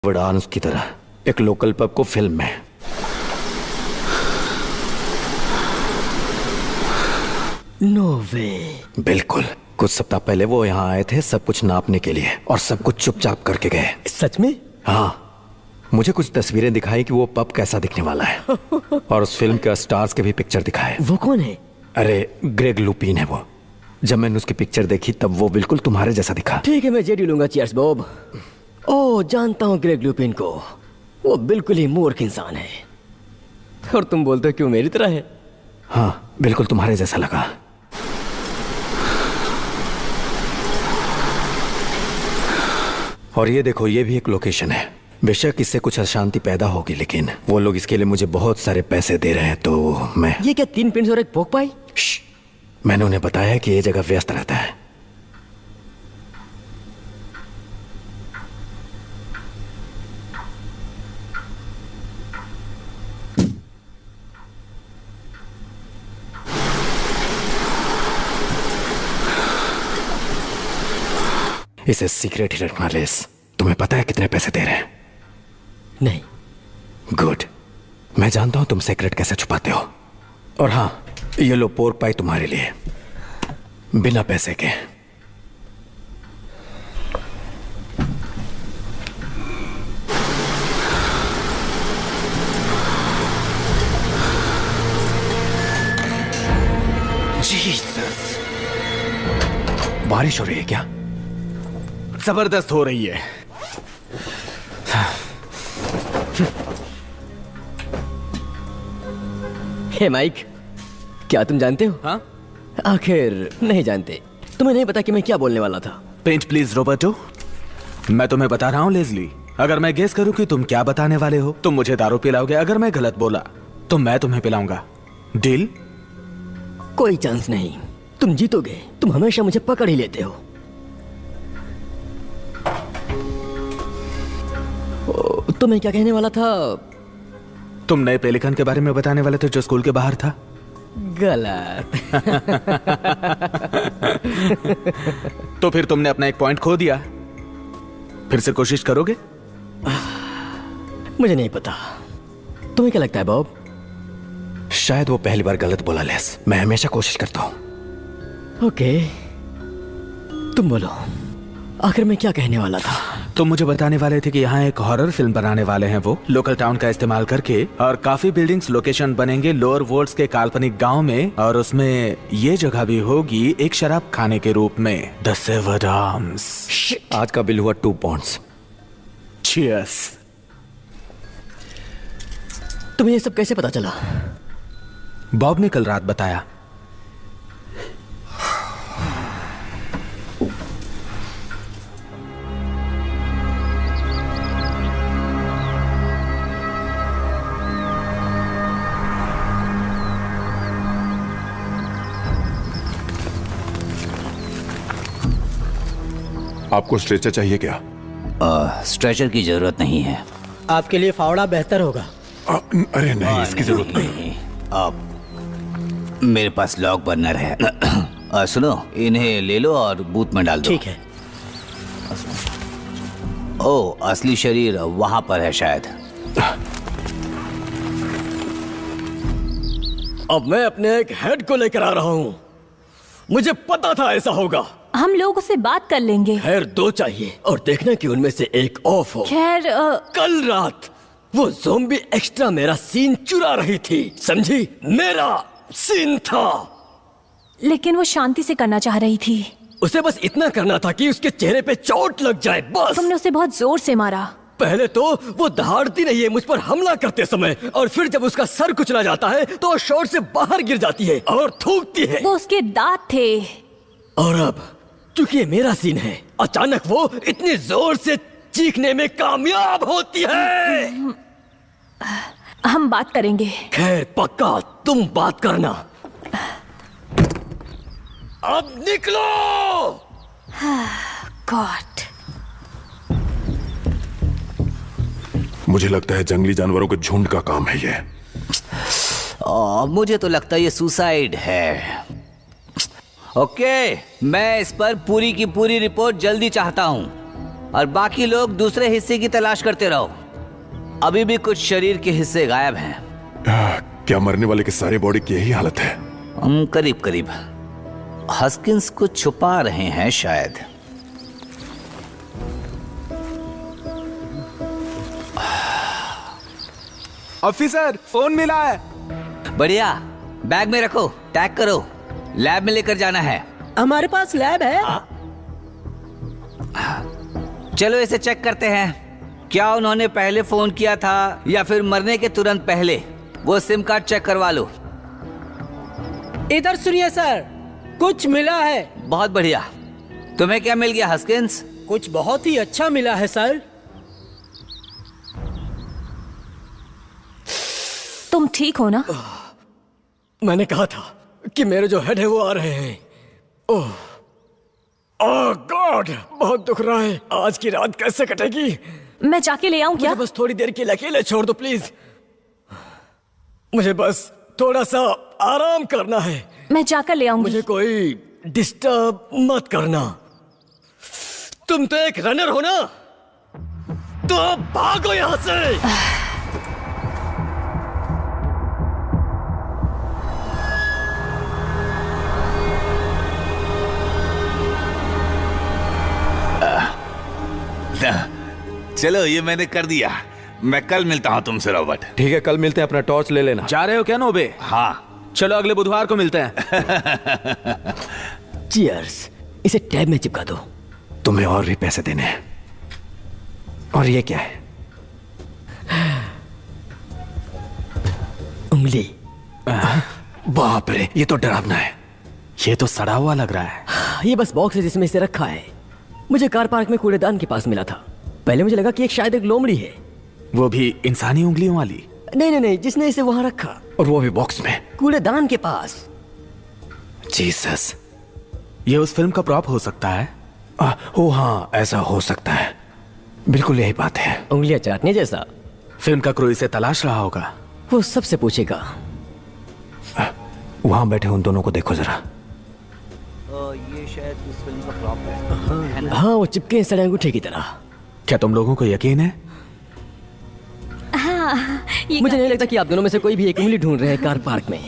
Dance की तरह एक लोकल पब को फिल्म में। नो वे। बिल्कुल। कुछ सप्ताह पहले वो यहाँ आए थे सब कुछ नापने के लिए और सब कुछ चुपचाप करके गए। सच में? हाँ, मुझे कुछ तस्वीरें दिखाई कि वो पब कैसा दिखने वाला है और उस फिल्म के स्टार्स के भी पिक्चर दिखाए। वो कौन है? अरे ग्रेग लुपीन है वो। जब मैंने उसकी पिक्चर देखी तब वो बिल्कुल तुम्हारे जैसा दिखा। ठीक है, मैं जेडी लूंगा। Cheers Bob. ओह, जानता हूँ ग्रेग लुपिन को। वो बिल्कुल ही मूर्ख इंसान है। और तुम बोलते हो कि वो मेरी तरह है? हाँ, बिल्कुल तुम्हारे जैसा लगा। और ये देखो, ये भी एक लोकेशन है। बेशक इससे कुछ अशांति पैदा होगी, लेकिन वो लोग इसके लिए मुझे बहुत सारे पैसे दे रहे हैं, तो मैं। ये क्या 3 पिंस और एक पोक पाई? मैंने उन्हें बताया कि ये जगह व्यस्त रहता है। इसे सीक्रेट ही रखना लेस। तुम्हें पता है कितने पैसे दे रहे हैं? नहीं। गुड। मैं जानता हूं तुम सीक्रेट कैसे छुपाते हो। और हाँ, ये लो पोर्क पाई तुम्हारे लिए, बिना पैसे के। जीसस, बारिश हो रही है क्या? जबरदस्त हो रही है। हे माइक, क्या तुम जानते हो? हाँ? आखिर नहीं जानते। तुम्हें नहीं पता कि मैं क्या बोलने वाला था? Paint please Roberto. मैं तुम्हें बता रहा हूँ लेज़ली, अगर मैं गेस करूँ कि तुम क्या बताने वाले हो, तुम मुझे दारू पिलाओगे। अगर मैं गलत बोला तो मैं तुम्हें पिलाऊंगा। डील? कोई चांस नहीं। तुम जीतोगे। तुम हमेशा मुझे पकड़ ही लेते हो। तो मैं क्या कहने वाला था? तुम नए पेलिकन के बारे में बताने वाले थे जो स्कूल के बाहर था। गलत। तो फिर तुमने अपना एक पॉइंट खो दिया। फिर से कोशिश करोगे? मुझे नहीं पता। तुम्हें क्या लगता है बॉब? शायद वो पहली बार गलत बोला लेस। मैं हमेशा कोशिश करता हूं। ओके, तुम बोलो। आखिर मैं क्या कहने वाला था? तुम मुझे बताने वाले थे कि यहाँ एक हॉरर फिल्म बनाने वाले हैं वो, लोकल टाउन का इस्तेमाल करके, और काफी बिल्डिंग्स लोकेशन बनेंगे लोअर वोल्ट्स के काल्पनिक गांव में, और उसमें ये जगह भी होगी एक शराब खाने के रूप में, द सेवर्ड आर्म्स। आज का बिल हुआ 2 पॉइंट्स। चीयर्स। तुम्हें ये सब कैसे पता चला? बॉब ने कल रात बताया। आपको स्ट्रेचर चाहिए क्या? स्ट्रेचर की जरूरत नहीं है। आपके लिए फावड़ा बेहतर होगा। अरे नहीं, इसकी जरूरत नहीं। अब मेरे पास लॉक बर्नर है। सुनो, इन्हें ले लो और बूथ में डाल दो। ठीक है। ओ, असली शरीर वहां पर है शायद। अब मैं अपने एक हेड को लेकर आ रहा हूं। मुझे पता था ऐसा होगा। हम लोग उससे बात कर लेंगे। खैर 2 चाहिए और देखना कि उनमें से एक ऑफ हो। खैर कल रात वो ज़ोंबी एक्स्ट्रा मेरा सीन चुरा रही थी, समझी? मेरा सीन था। लेकिन वो शांति से करना चाह रही थी। उसे बस इतना करना था कि उसके चेहरे पे चोट लग जाए, बस। तुमने उसे बहुत जोर से मारा। पहले तो वो दहाड़ती रही है मुझ पर हमला करते समय, और फिर जब उसका सर कुचला जाता है तो वो शॉट से बाहर गिर जाती है और थूकती है। वो उसके दांत थे। और अब क्योंकि ये मेरा सीन है, अचानक वो इतनी जोर से चीखने में कामयाब होती है। हम बात करेंगे। खैर पक्का, तुम बात करना। अब निकलो। गॉड। मुझे लगता है जंगली जानवरों के झुंड का काम है ये। मुझे तो लगता है ये सुसाइड है। ओके, मैं इस पर पूरी की पूरी रिपोर्ट जल्दी चाहता हूँ। और बाकी लोग दूसरे हिस्से की तलाश करते रहो। अभी भी कुछ शरीर के हिस्से गायब हैं। क्या मरने वाले के सारे बॉडी की यही हालत है? करीब करीब। हस्किंस को छुपा रहे हैं शायद। ऑफिसर, फोन मिला है। बढ़िया, बैग में रखो, टैग करो, लैब में लेकर जाना है। हमारे पास लैब है। चलो इसे चेक करते हैं। क्या उन्होंने पहले फोन किया था या फिर मरने के तुरंत पहले? वो सिम कार्ड चेक करवा लो। इधर सुनिए सर, कुछ मिला है। बहुत बढ़िया। तुम्हें क्या मिल गया हस्किंस? कुछ बहुत ही अच्छा मिला है सर। तुम ठीक हो ना? मैंने कहा था कि मेरे जो हेड है वो आ रहे हैं। ओह गॉड, बहुत दुख रहा है। आज की रात कैसे कटेगी? मैं जाके ले आऊं क्या? मुझे बस थोड़ी देर के लिए अकेले छोड़ दो प्लीज। मुझे बस थोड़ा सा आराम करना है। मैं जाकर ले आऊंगी। मुझे कोई डिस्टर्ब मत करना। तुम तो एक रनर हो ना, तो भागो यहां से। चलो, ये मैंने कर दिया। मैं कल मिलता हूँ तुमसे रॉबर्ट। ठीक है, कल मिलते हैं। अपना टॉर्च ले लेना। जा रहे हो क्या नोबे? हाँ। चलो अगले बुधवार को मिलते हैं। चीयर्स। इसे टैब में चिपका दो। तुम्हें और भी पैसे देने हैं। और ये क्या है? उंगली। बाप रे, ये तो डरावना है। ये तो सड़ा हुआ लग रहा है। ये बस बॉक्स है जिसमें इसे रखा है। मुझे कार पार्क में कूड़ेदान के पास मिला था। पहले मुझे लगा कि शायद एक लोमड़ी है। वो भी इंसानी उंगलियों वाली? नहीं, जिसने इसे वहां रखा। और वो भी बॉक्स में, कूड़ेदान के पास। जीसस। ये उस फिल्म का प्रॉप हो सकता है। ओ हाँ, ऐसा हो सकता है। बिल्कुल यही बात है। उंगलियां चाटने जैसा। फिल्म का क्रू इसे तलाश रहा होगा। वो सबसे पूछेगा। वहां बैठे उन दोनों को देखो जरा। ये शायद उस फिल्म का प्रॉप है ना? हाँ, वो चिपके हैं सड़े अंगूठे की तरह। क्या तुम लोगों को यकीन है? हाँ, ये मुझे नहीं लगता कि आप दोनों में से कोई भी एक उंगली ढूंढ रहे हैं कार पार्क में।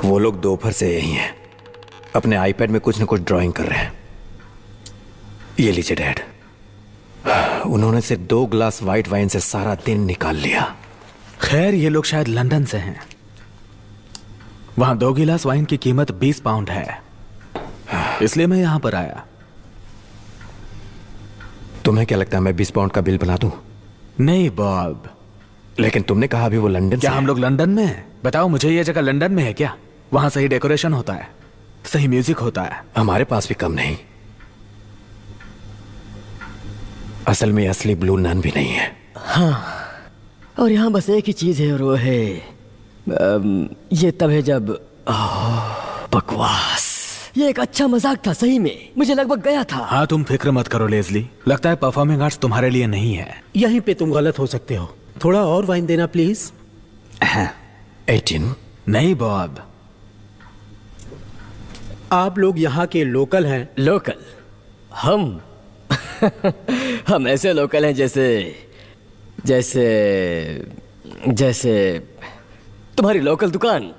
वो लोग दोपहर से यही हैं। अपने आईपैड में कुछ न कुछ ड्राइंग कर रहे हैं। ये लीजिए डैड। उन्होंने सिर्फ 2 ग्लास व्हाइट वाइन से सारा दिन निकाल लिया। खैर, ये लोग शायद लंदन से हैं। वहां 2 गिलास वाइन की कीमत 20 पाउंड है, इसलिए मैं यहां पर आया। तुम्हें क्या लगता है मैं 20 पाउंड का बिल बना दूं? नहीं बॉब। लेकिन तुमने कहा अभी वो लंदन क्या से हम है। लोग लंदन में हैं? बताओ मुझे, ये जगह लंदन में है क्या? वहां सही डेकोरेशन होता है, सही म्यूजिक होता है। हमारे पास भी कम नहीं। असल में असली ब्लू नन भी नहीं है। और यहाँ बस एक ही चीज है और वो है ये तब है जब बकवास। ये एक अच्छा मजाक था सही में। मुझे लगभग गया था। हाँ, तुम फिक्र मत करो लेज़ली। लगता है परफॉर्मिंग आर्ट्स तुम्हारे लिए नहीं है। यहीं पे तुम गलत हो सकते हो। थोड़ा और वाइन देना प्लीज। 18। नहीं बॉब। आप लोग यहाँ के लोकल हैं। लोकल? हम हम ऐसे लोकल हैं जैसे जैसे जैसे तुम्हारी लोकल दुकान।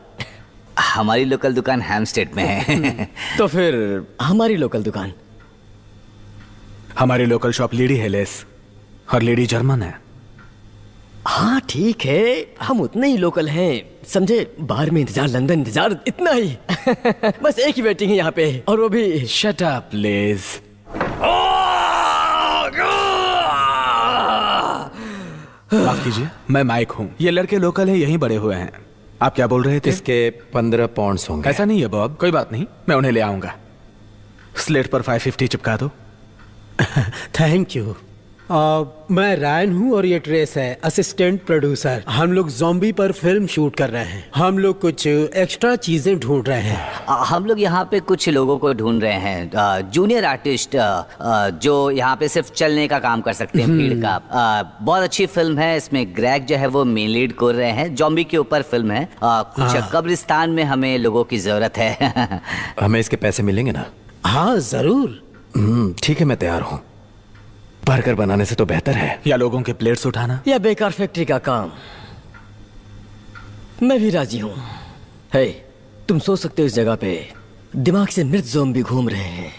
हमारी लोकल दुकान हैमस्टेड में है। तो फिर हमारी लोकल दुकान। हमारी लोकल शॉप लेडी हेलेस, और लेडी जर्मन है। हाँ ठीक है, हम उतने ही लोकल हैं, समझे। बाहर में इंतजार, लंदन इंतजार, इतना ही। बस एक ही वेटिंग है यहाँ पे, और वो भी। शट अप लेज। माफ कीजिए, मैं माइक हूँ। ये लड़के लोकल हैं, यहीं बड़े हुए हैं। आप क्या बोल रहे थे? इसके 15 पाउंड्स होंगे। ऐसा नहीं है बॉब, कोई बात नहीं, मैं उन्हें ले आऊंगा। स्लेट पर 550 चिपका दो। Thank you. मैं रायन हूँ और ये ट्रेस है, असिस्टेंट प्रोड्यूसर। हम लोग ज़ॉम्बी पर फिल्म शूट कर रहे हैं। हम लोग कुछ एक्स्ट्रा चीजें ढूंढ रहे हैं। हम लोग यहाँ पे कुछ लोगों को ढूंढ रहे हैं, जूनियर आर्टिस्ट जो यहाँ पे सिर्फ चलने का काम कर सकते हैं, भीड़ का। बहुत अच्छी फिल्म है, इसमें ग्रेग जो है वो मेन लीड कर रहे हैं। जॉम्बी के ऊपर फिल्म है। कुछ कब्रिस्तान में हमें लोगों की जरूरत है। हमें इसके पैसे मिलेंगे ना? हाँ जरूर। ठीक है, मैं तैयार हूँ। बर्गर बनाने से तो बेहतर है। या लोगों के प्लेट्स उठाना। या बेकार फैक्ट्री का काम। मैं भी राजी हूं। हे, तुम सोच सकते हो इस जगह पे दिमाग से मृत ज़ॉम्बी घूम रहे हैं।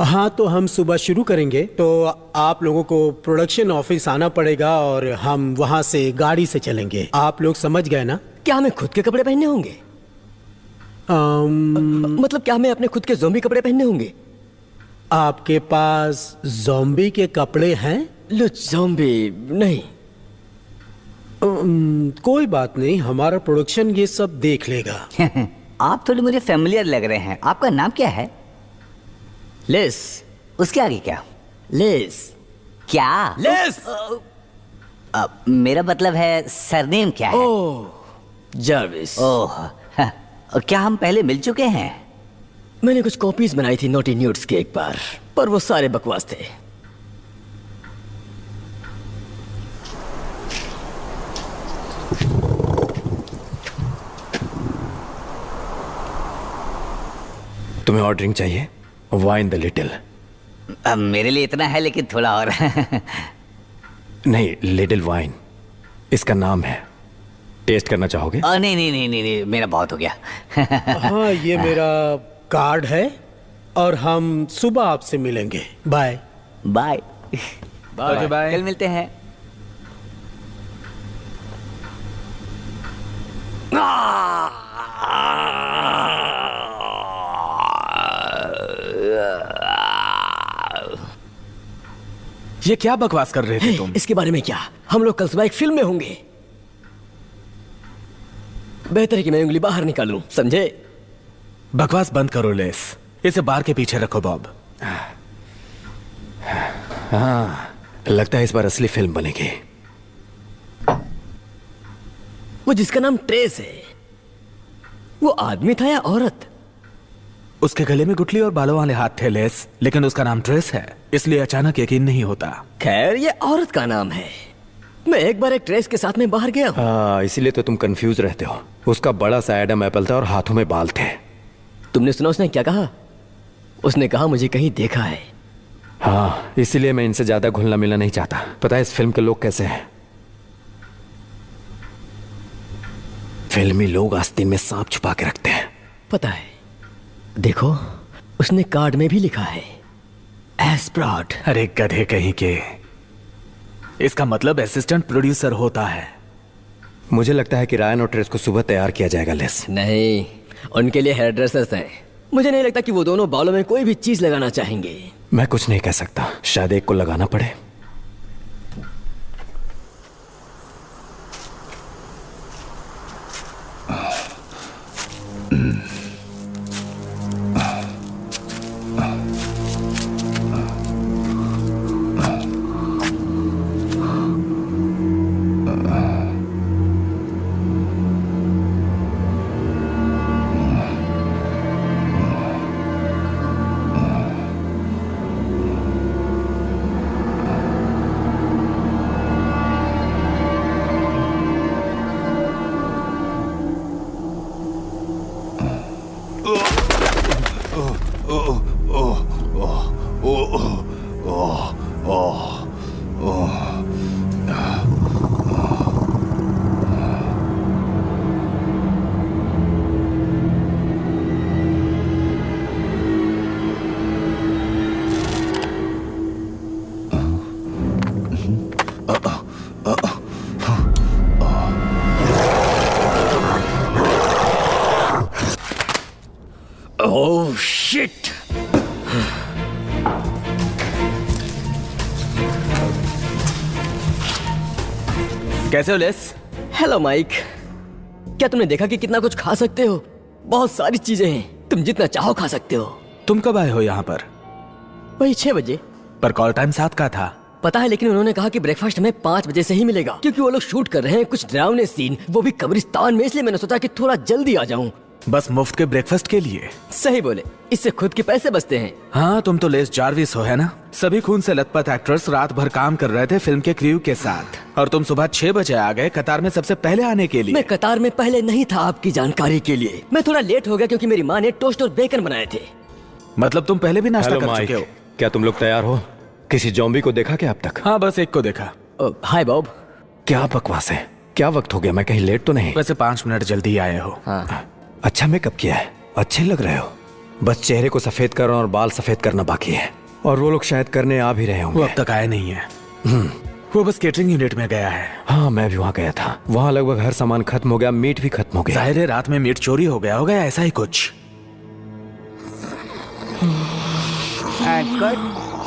हाँ, तो हम सुबह शुरू करेंगे, तो आप लोगों को प्रोडक्शन ऑफिस आना पड़ेगा और हम वहाँ से गाड़ी से चलेंगे। आप लोग समझ गए ना? क्या हमें खुद के कपड़े पहनने होंगे? मतलब क्या हमें अपने खुद के ज़ॉम्बी कपड़े पहनने होंगे? आपके पास ज़ॉम्बी के कपड़े हैं? लुच ज़ॉम्बी नहीं। कोई बात नहीं, हमारा प्रोडक्शन ये सब देख लेगा। आप थोड़े मुझे फेमिलियर लग रहे हैं। आपका नाम क्या है? लेस। उसके आगे क्या? लेस। क्या? लेस। मेरा मतलब है सरनेम क्या है? ओह, जार्विस। ओह, क्या हम पहले मिल चुके हैं? मैंने कुछ कॉपीज बनाई थी नोटी न्यूड्स के एक बार, पर वो सारे बकवास थे। तुम्हें और ड्रिंक चाहिए? Wine the little. मेरे लिए इतना है, लेकिन थोड़ा और। नहीं, लिटिल वाइन इसका नाम है। टेस्ट करना चाहोगे? नहीं नहीं नहीं नहीं नहीं, मेरा बहुत हो गया। हाँ, ये मेरा कार्ड है और हम सुबह आपसे मिलेंगे। बाय। बाय। Bye bye. कल मिलते हैं। ये क्या बकवास कर रहे थे तुम? इसके बारे में क्या? हम लोग कल सुबह एक फिल्म में होंगे। बेहतर है कि मैं उंगली बाहर निकालूं, समझे? बकवास बंद करो लेस। इसे बार के पीछे रखो बॉब। हाँ, लगता है इस बार असली फिल्म बनेगी। वो जिसका नाम ट्रेस है, वो आदमी था या औरत? उसके गले में गुठली और बालों वाले हाथ थे लेस, लेकिन उसका नाम ट्रेस है, इसलिए अचानक यकीन नहीं होता। खैर, ये औरत का नाम है। मैं एक बार एक ट्रेस के साथ में बाहर गया हूँ। हाँ, इसीलिए तो तुम कंफ्यूज रहते हो। उसका बड़ा सा एडम एप्पल था और हाथों में बाल थे। तुमने सुना उसने क्या कहा? उसने कहा मुझे कहीं देखा है। हाँ, इसीलिए मैं इनसे ज्यादा घुलना मिलना नहीं चाहता। पता है इस फिल्म के लोग कैसे हैं? फिल्मी लोग आस्तीन में सांप छुपा के रखते हैं। पता है, देखो उसने कार्ड में भी लिखा है एस ब्रॉड। अरे गधे कहीं के, इसका मतलब असिस्टेंट प्रोड्यूसर होता है। मुझे लगता है कि रायन और ट्रेस को सुबह तैयार किया जाएगा लेस। नहीं, उनके लिए हेयर ड्रेसर्स हैं। मुझे नहीं लगता कि वो दोनों बालों में कोई भी चीज लगाना चाहेंगे। मैं कुछ नहीं कह सकता, शायद एक को लगाना पड़े। Oh shit! कैसे हो लेस? Hello mic. क्या तुमने देखा कि कितना कुछ खा सकते हो? बहुत सारी चीजें हैं, तुम जितना चाहो खा सकते हो। तुम कब आए हो यहाँ पर? वही 6 बजे। पर कॉल टाइम 7 का था। पता है, लेकिन उन्होंने कहा कि ब्रेकफास्ट हमें 5 बजे से ही मिलेगा, क्योंकि वो लोग शूट कर रहे हैं कुछ डरावने सीन, वो भी कब्रिस्तान में। इसलिए मैंने सोचा कि थोड़ा जल्दी आ जाऊं। बस मुफ्त के ब्रेकफास्ट के लिए? सही बोले, इससे खुद के पैसे बचते हैं। हाँ, तुम तो लेस जार्विस हो, है ना? सभी खून से लथपथ एक्टर्स रात भर काम कर रहे थे फिल्म के क्रू के साथ, और तुम सुबह 6 बजे आ गए कतार में सबसे पहले आने के लिए। मैं कतार में पहले नहीं था, आपकी जानकारी के लिए। मैं थोड़ा लेट हो गया क्योंकि मेरी माँ ने टोस्ट और बेकन बनाए थे। मतलब तुम पहले भी नाश्ता हेलो कर चुके हो? माइक, क्या तुम लोग तैयार हो? किसी जॉम्बी को देखा क्या अब तक? हाँ, बस एक को देखा। हाय बॉब। क्या बकवास है? क्या वक्त हो गया? मैं कहीं लेट तो नहीं? वैसे 5 मिनट जल्दी आए हो। हाँ। अच्छा मेकअप किया है, अच्छे लग रहे हो। बस चेहरे को सफेद करना और बाल सफेद करना बाकी है, और वो लोग शायद करने आ भी रहे वो होंगे। अब तक आया नहीं है। वो बस केटरिंग यूनिट में गया है। हाँ, मैं भी वहाँ गया था। वहाँ लगभग हर सामान खत्म हो गया, मीट भी खत्म हो गया। जाहिर है रात में मीट चोरी हो गया होगा, ऐसा ही कुछ।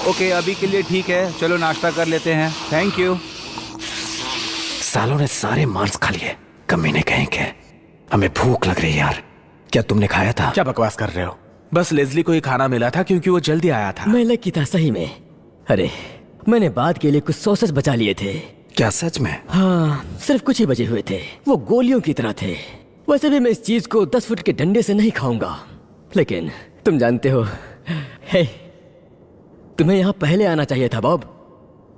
ओके, अभी के लिए ठीक है, चलो नाश्ता कर लेते हैं। Thank you. सालों ने सारे मांस खा लिए, कमीने कहीं के। हमें भूख लग रही है यार। क्या तुमने खाया था? क्या बकवास कर रहे हो? बस लेज़ली को ही खाना मिला था क्योंकि वो जल्दी आया था। मैं लकी था सही में। अरे, मैंने बाद के लिए कुछ सॉसेस बचा लिए थे। क्या सच में? हाँ, सिर्फ कुछ ही बचे हुए थे। वो गोलियों की तरह थे। वैसे भी मैं इस चीज को 10 फुट के डंडे से नहीं खाऊंगा, लेकिन तुम जानते हो, हे, तुम्हें यहाँ पहले आना चाहिए था बॉब।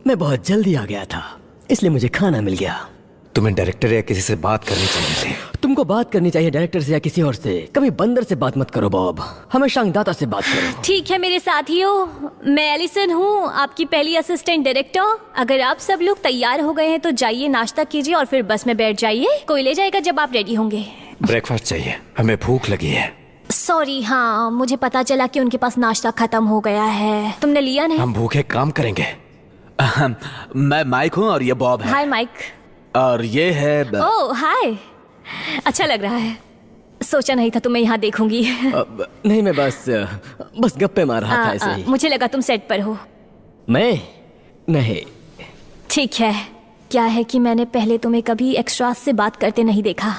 मैं बहुत जल्दी आ गया था, इसलिए मुझे खाना मिल गया। तुम्हें डायरेक्टर या किसी से बात करनी चाहिए थी। तुमको बात करनी चाहिए डायरेक्टर से या किसी और से। कभी बंदर से बात मत करो बॉब, हमेशा अंगदाता से बात करो। ठीक है मेरे साथियों, मैं एलिसन हूँ, आपकी पहली असिस्टेंट डायरेक्टर। अगर आप सब लोग तैयार हो गए हैं तो जाइए, नाश्ता कीजिए और फिर बस में बैठ जाइए। कोई ले जाएगा जब आप रेडी होंगे। ब्रेकफास्ट चाहिए, हमें भूख लगी है। सॉरी, हाँ मुझे पता चला कि उनके पास नाश्ता खत्म हो गया है। तुमने लिया नहीं? हम भूखे काम करेंगे। मैं माइक हूँ और ये बॉब है। हाय माइक। और ये है ओह हाय, अच्छा लग रहा है। सोचा नहीं था तुम्हें यहाँ देखूंगी। नहीं, मैं बस गप्पे मार रहा था ऐसे ही। मुझे लगा तुम सेट पर हो। मैं नहीं। ठीक है, क्या है कि मैंने पहले तुम्हें कभी एक्स्ट्रास से बात करते नहीं देखा।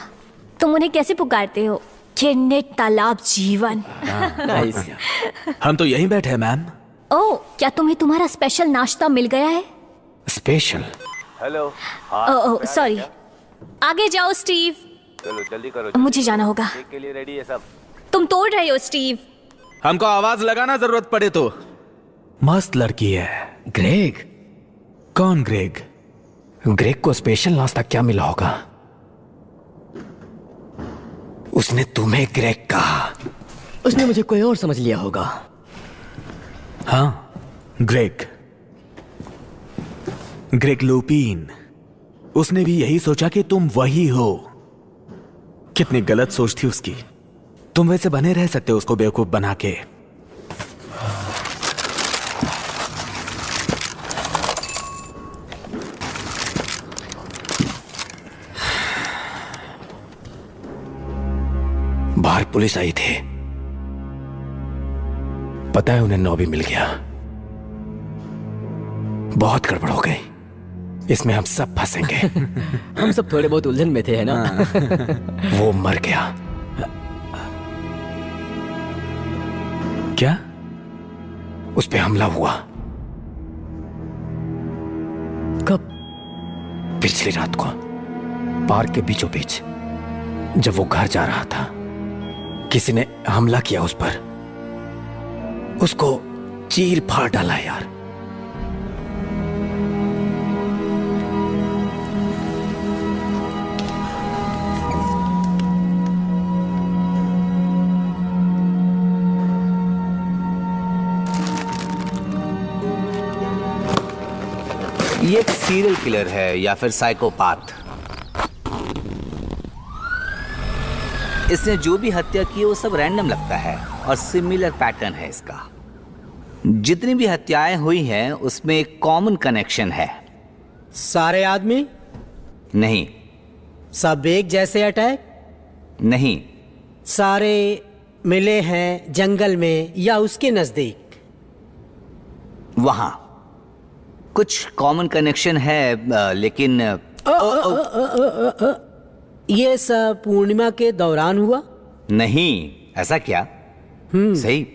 तुम उन्हें कैसे पुकारते हो? किन्नेट, तालाब, जीवन। नाइस। हम तो यहीं बैठे हैं मैम। ओह, क्या तुम्हें तुम्हारा स्पेशल नाश्ता मिल गया है? स्पेशल? ओह सॉरी, आगे जाओ स्टीव। चलो जल्दी करो, मुझे जाना होगा। के लिए रेडी है सब। तुम तोड़ रहे हो स्टीव। हमको आवाज लगाना जरूरत पड़े तो। मस्त लड़की है। ग्रेग? कौन ग्रेग? ग्रेग को स्पेशल नाश्ता क्या मिला होगा? उसने तुम्हें ग्रेग कहा? उसने मुझे कोई और समझ लिया होगा। हाँ, ग्रेग। ग्रेग लुपीन। उसने भी यही सोचा कि तुम वही हो। कितनी गलत सोच थी उसकी। तुम वैसे बने रह सकते हो उसको बेवकूफ बना के। बाहर पुलिस आई थी, पता है उन्हें नौबी मिल गया। बहुत गड़बड़ हो गई, इसमें हम सब फंसेंगे। हम सब थोड़े बहुत उलझन में थे, है ना? वो मर गया। क्या? उस पे हमला हुआ। कब? पिछली रात को, पार्क के बीचों बीच, जब वो घर जा रहा था। किसी ने हमला किया उस पर, उसको चीर फाड़ डाला यार। ये एक सीरियल किलर है या फिर साइकोपाथ। इसने जो भी हत्या की है वो सब रैंडम लगता है और सिमिलर पैटर्न है इसका। जितनी भी हत्याएं हुई हैं उसमें एक कॉमन कनेक्शन है। सारे आदमी? नहीं। सब एक जैसे अटैक? नहीं। सारे मिले हैं जंगल में या उसके नजदीक? वहां कुछ कॉमन कनेक्शन है, लेकिन ये सब पूर्णिमा के दौरान हुआ? नहीं। ऐसा क्या? सही।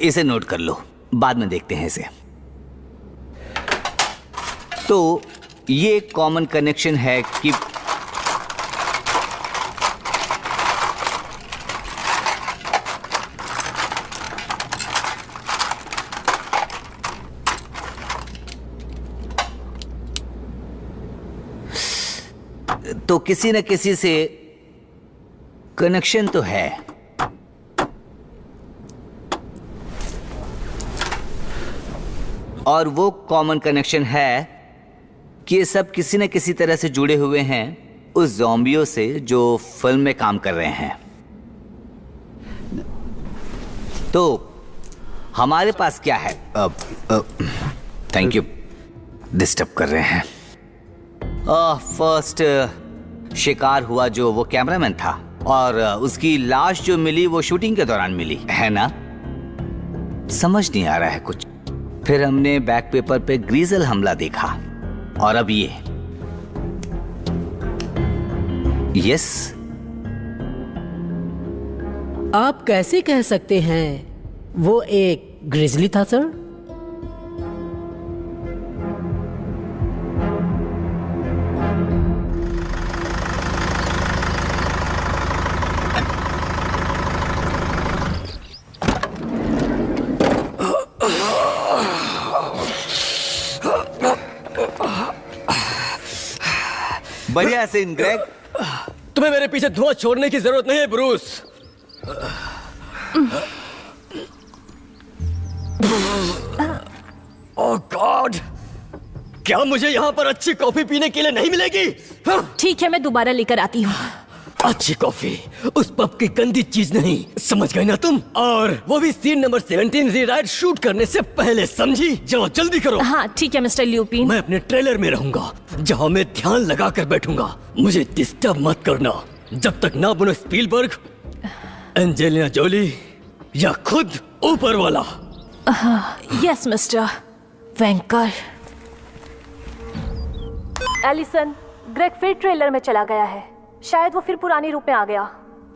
इसे नोट कर लो, बाद में देखते हैं इसे। तो ये कॉमन कनेक्शन है कि तो किसी न किसी से कनेक्शन तो है। और वो कॉमन कनेक्शन है कि ये सब किसी न किसी तरह से जुड़े हुए हैं उस ज़ॉम्बियों से जो फिल्म में काम कर रहे हैं। तो हमारे पास क्या है? थैंक यू, डिस्टर्ब कर रहे हैं। फर्स्ट शिकार हुआ जो वो कैमरामैन था, और उसकी लाश जो मिली वो शूटिंग के दौरान मिली है ना? समझ नहीं आ रहा है कुछ। फिर हमने बैक पेपर पे ग्रीजल हमला देखा, और अब ये। यस, आप कैसे कह सकते हैं वो एक ग्रिजली था सर? बढ़िया सीन ग्रेग। तुम्हें मेरे पीछे धुआं छोड़ने की जरूरत नहीं है ब्रूस। ओह गॉड, क्या मुझे यहाँ पर अच्छी कॉफी पीने के लिए नहीं मिलेगी? ठीक है, मैं दोबारा लेकर आती हूँ। अच्छी कॉफी उस पब की गंदी चीज नहीं, समझ गए ना तुम? और वो भी सीन नंबर 17 रीराइट शूट करने से पहले, समझी? जाओ जल्दी करो। हाँ ठीक है मिस्टर ल्यूपिन। मैं अपने ट्रेलर में रहूंगा जहाँ मैं ध्यान लगा कर बैठूंगा। मुझे डिस्टर्ब मत करना जब तक ना बनो स्पीलबर्ग, एंजेलिना जोली या खुद ऊपर वाला। Yes mister Wenker. Allison, Greg फिर ट्रेलर में चला गया है। शायद वो फिर पुरानी रूप में आ गया।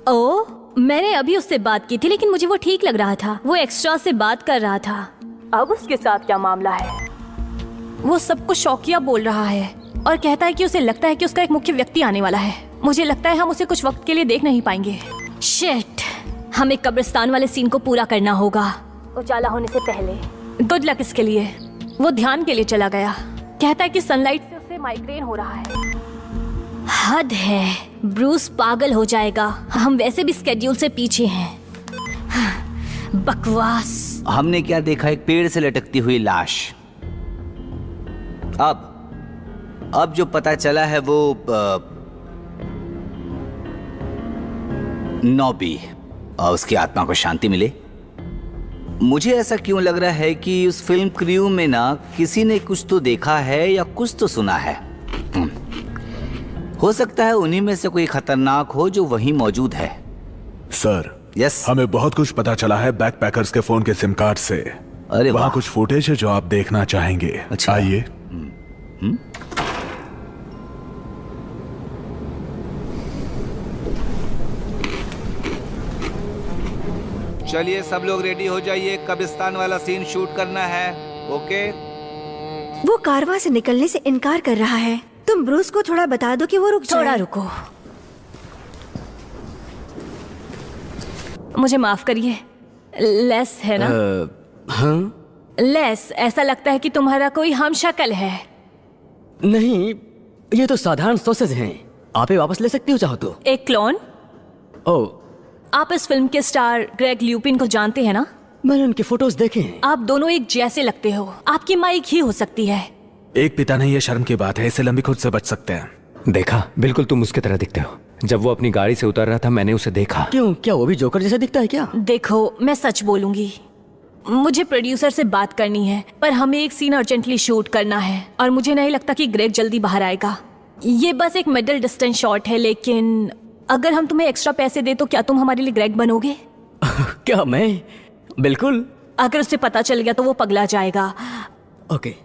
ओ, मैंने अभी उससे बात की थी, लेकिन मुझे वो ठीक लग रहा था। वो एक्स्ट्रा से बात कर रहा था। अब उसके साथ क्या मामला है? वो सबको शौकिया बोल रहा है और कहता है कि उसे लगता है कि उसका एक मुख्य व्यक्ति आने वाला है। मुझे लगता है हम उसे कुछ वक्त के लिए देख नहीं पाएंगे। शिट, हमें कब्रिस्तान वाले सीन को पूरा करना होगा उजाला होने से पहले। गुड लक इसके लिए। वो ध्यान के लिए चला गया। कहता है कि सनलाइट से उसे माइग्रेन हो रहा है। हद है, ब्रूस पागल हो जाएगा। हम वैसे भी स्केड्यूल से पीछे हैं। बकवास। हमने क्या देखा? एक पेड़ से लटकती हुई लाश। अब जो पता चला है वो नॉबी, उसकी आत्मा को शांति मिले। मुझे ऐसा क्यों लग रहा है कि उस फिल्म क्रू में ना किसी ने कुछ तो देखा है या कुछ तो सुना है। हो सकता है उन्हीं में से कोई खतरनाक हो जो वहीं मौजूद है। सर, यस, हमें बहुत कुछ पता चला है बैकपैकर्स के फोन के सिम कार्ड से। अरे वहाँ वाह। कुछ फुटेज है जो आप देखना चाहेंगे। अच्छा। आइए। चलिए सब लोग रेडी हो जाइए, कब्रिस्तान वाला सीन शूट करना है। ओके? वो कारवां से निकलने से इनकार कर रहा है। तुम ब्रूस को थोड़ा बता दो कि वो रुक थोड़ा जाए। रुको, मुझे माफ करिए। लेस है ना? हाँ? लेस, ऐसा लगता है कि तुम्हारा कोई हम शक्ल है। नहीं, ये तो साधारण सॉसेज हैं। आप ये वापस ले सकती हो चाहो तो। एक क्लोन? ओह, आप इस फिल्म के स्टार ग्रेग ल्यूपिन को जानते हैं ना? मैंने उनके फोटोज देखे हैं। आप दोनों एक जैसे लगते हो। आपकी माँ एक ही हो सकती है। एक पिता नहीं, ये शर्म की बात है। इससे लंबी खुद से बच सकते हैं। देखा, बिल्कुल तुम उसके तरह दिखते हो। जब वो अपनी गाड़ी से उतर रहा था मैंने उसे देखा। क्यों, क्या वो भी जोकर जैसा दिखता है क्या? देखो, मैं सच बोलूंगी, मुझे प्रोड्यूसर से बात करनी है, पर हमें एक सीन अर्जेंटली शूट करना है और मुझे नहीं लगता कि ग्रेग जल्दी बाहर आएगा। ये बस एक मिडिल डिस्टेंस शॉट है, लेकिन अगर हम तुम्हें एक्स्ट्रा पैसे दे तो क्या तुम हमारे लिए ग्रेग बनोगे? क्या मैं? बिल्कुल। अगर उसे पता चल गया तो वो पगला जाएगा। ओके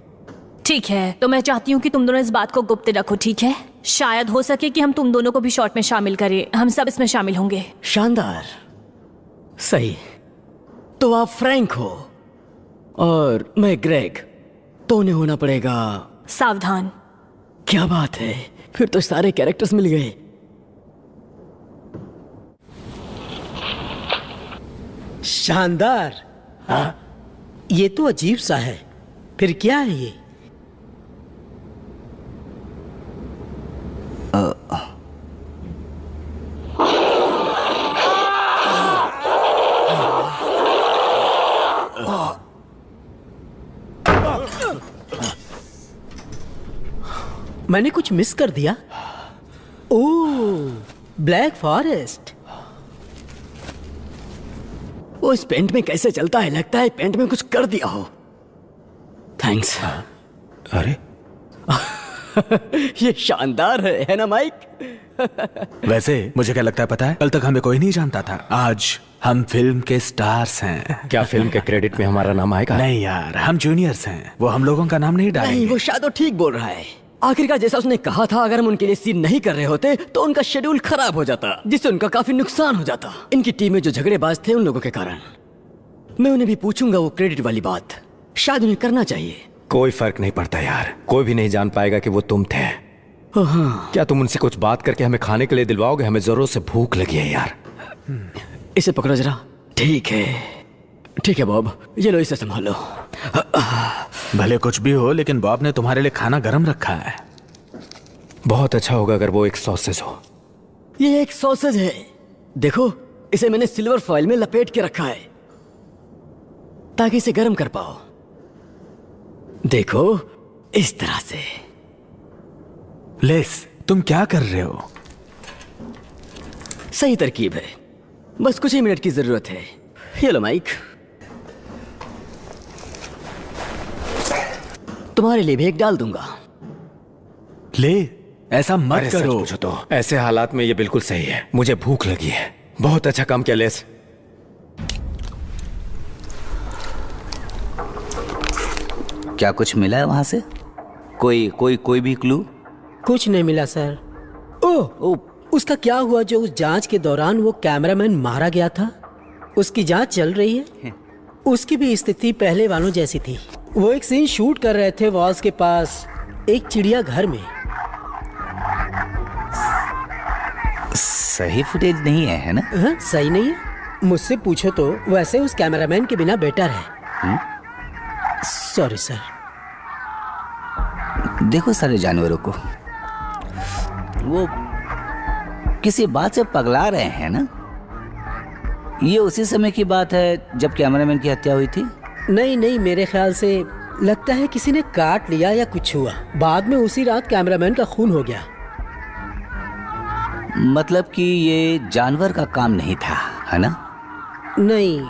ठीक है, तो मैं चाहती हूँ कि तुम दोनों इस बात को गुप्त रखो, ठीक है? शायद हो सके कि हम तुम दोनों को भी शॉट में शामिल करें। हम सब इसमें शामिल होंगे। शानदार, सही। तो आप फ्रैंक हो और मैं ग्रेग, तो उन्हें होना पड़ेगा सावधान। क्या बात है, फिर तो सारे कैरेक्टर्स मिल गए। शानदार। ये तो अजीब सा है। फिर क्या है ये? मैंने कुछ मिस कर दिया? ओह, ब्लैक फॉरेस्ट। वो इस पेंट में कैसे चलता है, लगता है पेंट में कुछ कर दिया हो। थैंक्स। अरे ये शानदार है ना माइक? वैसे मुझे क्या लगता है पता है, कल तक हमें कोई नहीं जानता था, आज हम फिल्म के स्टार्स हैं। क्या फिल्म के क्रेडिट में हमारा नाम आएगा? नहीं यार, हम जूनियर्स हैं, वो हम लोगों का नाम नहीं डालेंगे। नहीं, वो शायद ठीक बोल रहा है। आखिरकार जैसा उसने कहा था, अगर हम उनके लिए सीन नहीं कर रहे होते तो उनका शेड्यूल खराब हो जाता, जिससे उनका काफी नुकसान हो जाता। इनकी टीम में जो झगड़ेबाज थे उन लोगों के कारण। मैं उन्हें भी पूछूंगा वो क्रेडिट वाली बात, शायद उन्हें करना चाहिए। कोई फर्क नहीं पड़ता यार, कोई भी नहीं जान पाएगा कि वो तुम थे। हाँ। क्या तुम उनसे कुछ बात करके हमें खाने के लिए दिलवाओगे? हमें जरूर से भूख लगी है यार। इसे पकड़ो जरा। ठीक है, ठीक है बॉब, ये लो, इसे संभालो। भले कुछ भी हो, लेकिन बॉब ने तुम्हारे लिए खाना गर्म रखा है। बहुत अच्छा होगा अगर वो एक सॉसेज हो। ये एक सॉसेज है, देखो इसे मैंने सिल्वर फॉइल में लपेट के रखा है ताकि इसे गर्म कर पाओ। देखो इस तरह से। लेस, तुम क्या कर रहे हो? सही तरकीब है, बस कुछ ही मिनट की जरूरत है। ये लो माइक, तुम्हारे लिए भी एक डाल दूंगा। ले, ऐसा मत अरे सच करो। पूछो तो ऐसे हालात में ये बिल्कुल सही है। मुझे भूख लगी है। बहुत अच्छा काम किया लेस। क्या कुछ मिला है वहां से? कोई भी क्लू? कुछ नहीं मिला सर। ओह, उसका क्या हुआ जो उस जांच के दौरान वो कैमरामैन मारा गया था? उसकी जांच चल रही है। उसकी भी स्थिति पहले वालों जैसी थी। वो एक सीन शूट कर रहे थे वॉल्स के पास एक चिड़िया घर में। सही फुटेज नहीं है ना? सही नहीं है? मुझसे पूछो तो वैसे उस कैमरामैन के बिना बेटर है। Sorry sir. देखो सारे जानवरों को, वो किसी बात से पगला रहे हैं ना? ये उसी समय की बात है जब कैमरामैन की हत्या हुई थी? नहीं, मेरे ख्याल से लगता है किसी ने काट लिया या कुछ हुआ। बाद में उसी रात कैमरामैन का खून हो गया। मतलब कि ये जानवर का काम नहीं था, है ना? नहीं,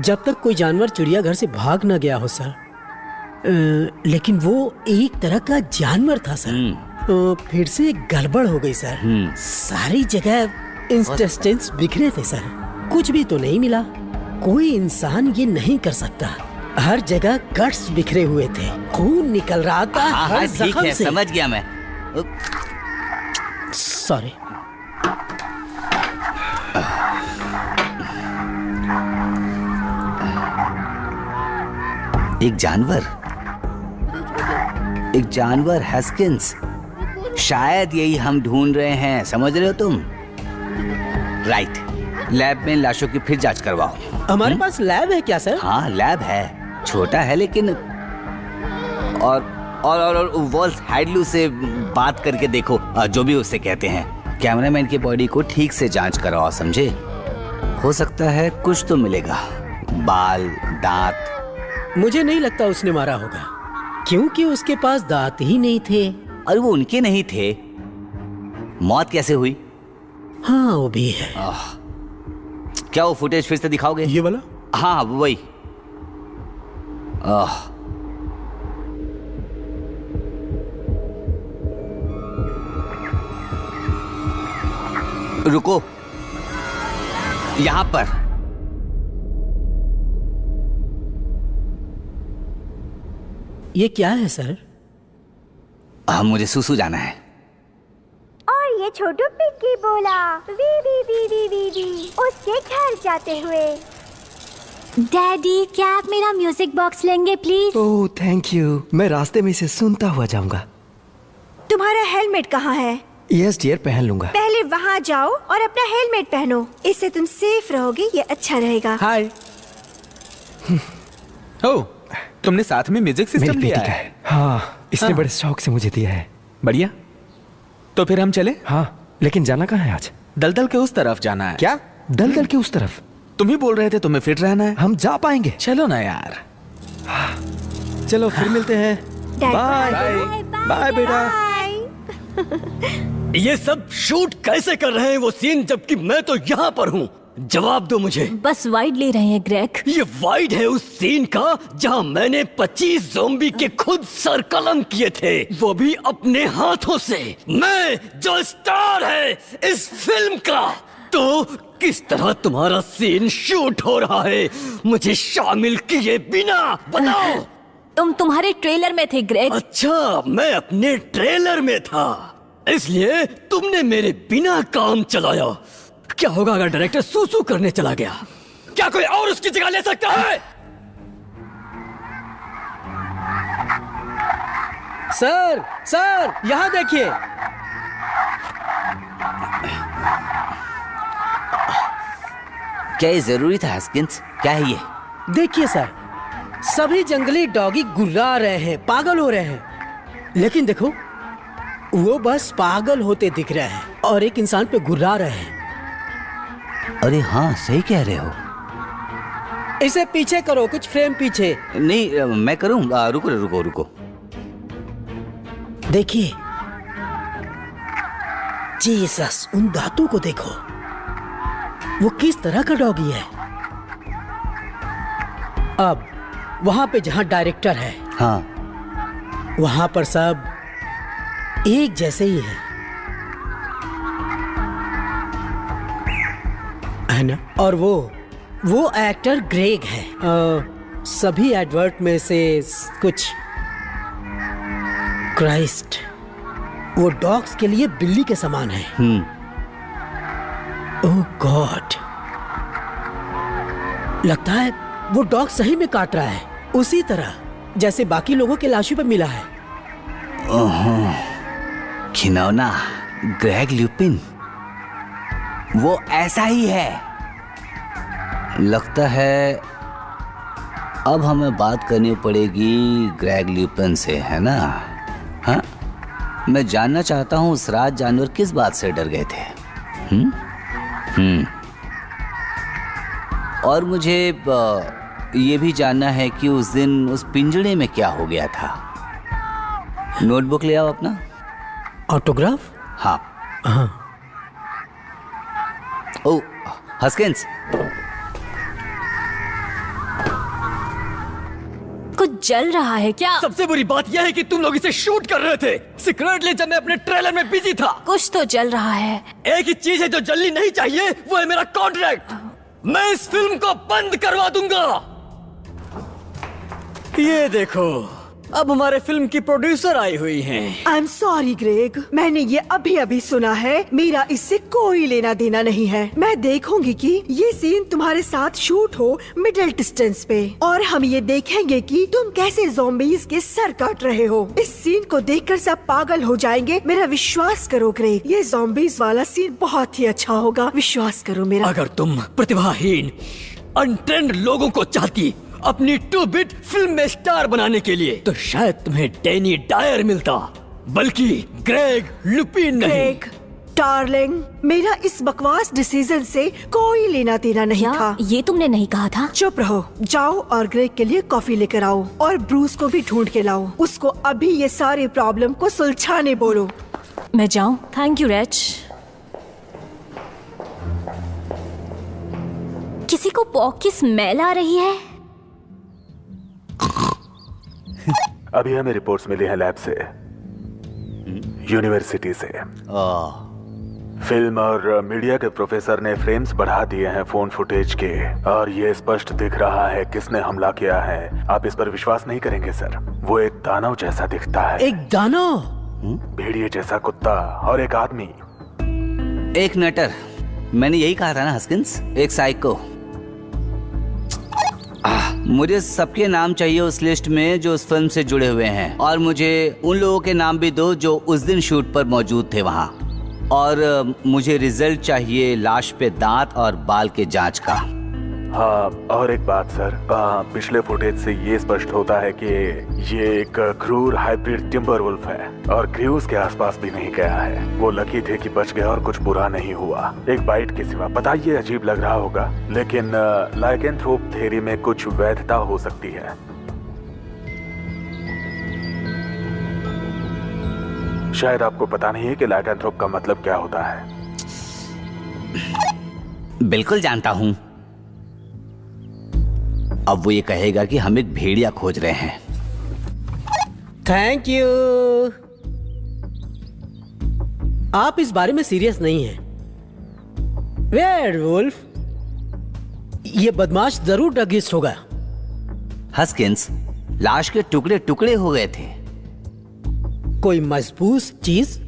जब तक कोई जानवर चिड़ियाघर से भाग न गया हो सर। लेकिन वो एक तरह का जानवर था सर। फिर से गड़बड़ हो गई सर। सारी जगह इंटेस्टाइन्स बिखरे थे सर। कुछ भी तो नहीं मिला। कोई इंसान ये नहीं कर सकता। हर जगह गट्स बिखरे हुए थे, खून निकल रहा था हर ठीक जख्म है, से। समझ गया मैं। सॉरी। एक जानवर हस्किंस, शायद यही हम ढूंढ रहे हैं। समझ रहे हो तुम? राइट। लैब में लाशों की फिर जांच करवाओ। हमारे पास लैब है क्या सर? हाँ, लैब है, छोटा है लेकिन। और वॉल्स हैडलू से बात करके देखो, जो भी उसे कहते हैं। कैमरामैन की बॉडी को ठीक से जांच कराओ, समझे? हो सकता है कुछ तो मिलेगा, बाल, दांत। मुझे नहीं लगता उसने मारा होगा, क्योंकि उसके पास दांत ही नहीं थे। और वो उनके नहीं थे। मौत कैसे हुई? हाँ, वो भी है। क्या वो फुटेज फिर से दिखाओगे? ये वाला? हाँ, वही। रुको, यहां पर। ये क्या है सर? मुझे सुसु जाना है। और ये छोटू पिग्गी बोला wee wee wee wee wee wee उसके घर जाते हुए। डैडी, क्या आप मेरा म्यूजिक बॉक्स लेंगे प्लीज? ओह थैंक यू, मैं रास्ते में इसे सुनता हुआ जाऊंगा। तुम्हारा हेलमेट कहाँ है? यस डियर, पहन लूंगा। पहले वहाँ जाओ और अपना हेलमेट पहनो, इससे तुम सेफ रहोगे, ये अच्छा रहेगा। हाय। ओ, तुमने साथ में म्यूजिक सिस्टम मेरी लिया बेटी का है? है। हाँ, इसने हाँ। बड़े शौक से मुझे दिया है। बढ़िया। तो फिर हम चले? हाँ, लेकिन जाना कहाँ है आज? दलदल के उस तरफ जाना है। क्या? दलदल के उस तरफ? तुम ही बोल रहे थे तुम्हें फिट रहना है। हम जा पाएंगे। चलो ना यार। चलो फिर मिलते हैं। बाय बाय बेटा। ये सब शूट कैसे कर रहे हैं वो सीन, जबकि मैं तो यहाँ पर हूँ? जवाब दो मुझे। बस वाइड ले रहे हैं ग्रेग। ये वाइड है उस सीन का जहाँ मैंने 25 ज़ॉम्बी के खुद सर कलम किए थे, वो भी अपने हाथों से। मैं जो स्टार है इस फिल्म का। तो किस तरह तुम्हारा सीन शूट हो रहा है मुझे शामिल किए बिना? बताओ। तुम तुम्हारे ट्रेलर में थे ग्रेग। अच्छा, मैं अपने ट्रेलर में था, इसलिए तुमने मेरे बिना काम चलाया। क्या होगा अगर डायरेक्टर सूसू करने चला गया? क्या कोई और उसकी जगह ले सकता है? सर, सर, यहाँ देखिए। क्या ये जरूरी था हस्किंस? क्या है ये? देखिए सर, सभी जंगली डॉगी गुर्रा रहे हैं, पागल हो रहे हैं। लेकिन देखो, वो बस पागल होते दिख रहे हैं और एक इंसान पे गुर्रा रहे हैं। अरे हाँ, सही कह रहे हो। इसे पीछे करो, कुछ फ्रेम पीछे। नहीं, मैं करूँ। रुको रुको रुको। देखिए, जीसस, उन दांतों को देखो। वो किस तरह का डॉगी है। अब वहां पे जहां डायरेक्टर है, हाँ, वहां पर सब एक जैसे ही है ना? और वो एक्टर ग्रेग है। सभी एडवर्ट में से कुछ क्राइस्ट, वो डॉग्स के लिए बिल्ली के समान है। ओह गॉड, लगता है वो डॉग सही में काट रहा है, उसी तरह जैसे बाकी लोगों के लाशों पे मिला है। घिनौना ग्रेग ल्यूपिन, वो ऐसा ही है। लगता है अब हमें बात करनी पड़ेगी ग्रेग ल्यूपिन से, है ना? हाँ, मैं जानना चाहता हूँ उस रात जानवर किस बात से डर गए थे। और मुझे ये भी जानना है कि उस दिन उस पिंजड़े में क्या हो गया था। नोटबुक ले आओ अपना। ऑटोग्राफ? हाँ। ओ हस्किंस, कुछ जल रहा है क्या? सबसे बुरी बात यह है कि तुम लोग इसे शूट कर रहे थे सीक्रेटली जब मैं अपने ट्रेलर में बिजी था। कुछ तो जल रहा है। एक ही चीज है जो जलनी नहीं चाहिए, वो है मेरा कॉन्ट्रैक्ट। मैं इस फिल्म को बंद करवा दूंगा। ये देखो, अब हमारे फिल्म की प्रोड्यूसर आई हुई हैं। आई एम सॉरी ग्रेग, मैंने ये अभी अभी सुना है। मेरा इससे कोई लेना देना नहीं है। मैं देखूंगी कि ये सीन तुम्हारे साथ शूट हो मिडिल डिस्टेंस पे, और हम ये देखेंगे कि तुम कैसे ज़ॉम्बीज़ के सर काट रहे हो। इस सीन को देखकर सब पागल हो जाएंगे। मेरा विश्वास करो ग्रेग, ये ज़ॉम्बीज़ वाला सीन बहुत ही अच्छा होगा। विश्वास करो मेरा। अगर तुम प्रतिभाहीन अनट्रेंड लोगों को चाहती अपनी 2-बिट फिल्म में स्टार बनाने के लिए, तो शायद तुम्हें डैनी डायर मिलता, बल्कि ग्रेग ल्यूपिन नहीं। ग्रेग डार्लिंग, मेरा इस बकवास डिसीजन से कोई लेना देना नहीं था। ये तुमने नहीं कहा था। चुप रहो, जाओ और ग्रेग के लिए कॉफी लेकर आओ, और ब्रूस को भी ढूंढ के लाओ। उसको अभी ये सारे प्रॉब्लम को सुलझाने बोलो। मैं जाऊं? Thank you reach. किसी को पॉक की स्मेल आ रही है। अभी हमें रिपोर्ट्स मिली हैं लैब से, यूनिवर्सिटी से। फिल्म और मीडिया के प्रोफेसर ने फ्रेम्स बढ़ा दिए हैं फोन फुटेज के, और ये स्पष्ट दिख रहा है किसने हमला किया है। आप इस पर विश्वास नहीं करेंगे सर, वो एक दानव जैसा दिखता है। एक दानव? भेड़िए जैसा कुत्ता और एक आदमी। एक नटर। मैंने यही कहा था ना हस्किंस, एक साइको। मुझे सबके नाम चाहिए उस लिस्ट में जो उस फिल्म से जुड़े हुए हैं, और मुझे उन लोगों के नाम भी दो जो उस दिन शूट पर मौजूद थे वहाँ। और मुझे रिजल्ट चाहिए लाश पे दांत और बाल के जांच का। हाँ, और एक बात सर, पिछले फुटेज से ये स्पष्ट होता है कि ये एक क्रूर हाइब्रिड टिम्बर वुल्फ है और क्रूज के आसपास भी नहीं गया है। वो लकी थे कि बच गया और कुछ बुरा नहीं हुआ, एक बाइट के सिवा। पता ये अजीब लग रहा होगा, लेकिन लाइकेंथ्रोप थ्योरी में कुछ वैधता हो सकती है। शायद आपको पता नहीं है कि लाइकेंथ्रोप का मतलब क्या होता है। बिल्कुल जानता हूँ। अब वो ये कहेगा कि हम एक भेड़िया खोज रहे हैं। Thank you. आप इस बारे में सीरियस नहीं हैं। वेयरवुल्फ, ये बदमाश जरूर ड्रगिस्ट होगा। हस्किंस, लाश के टुकड़े टुकड़े हो गए थे। कोई मजबूत चीज?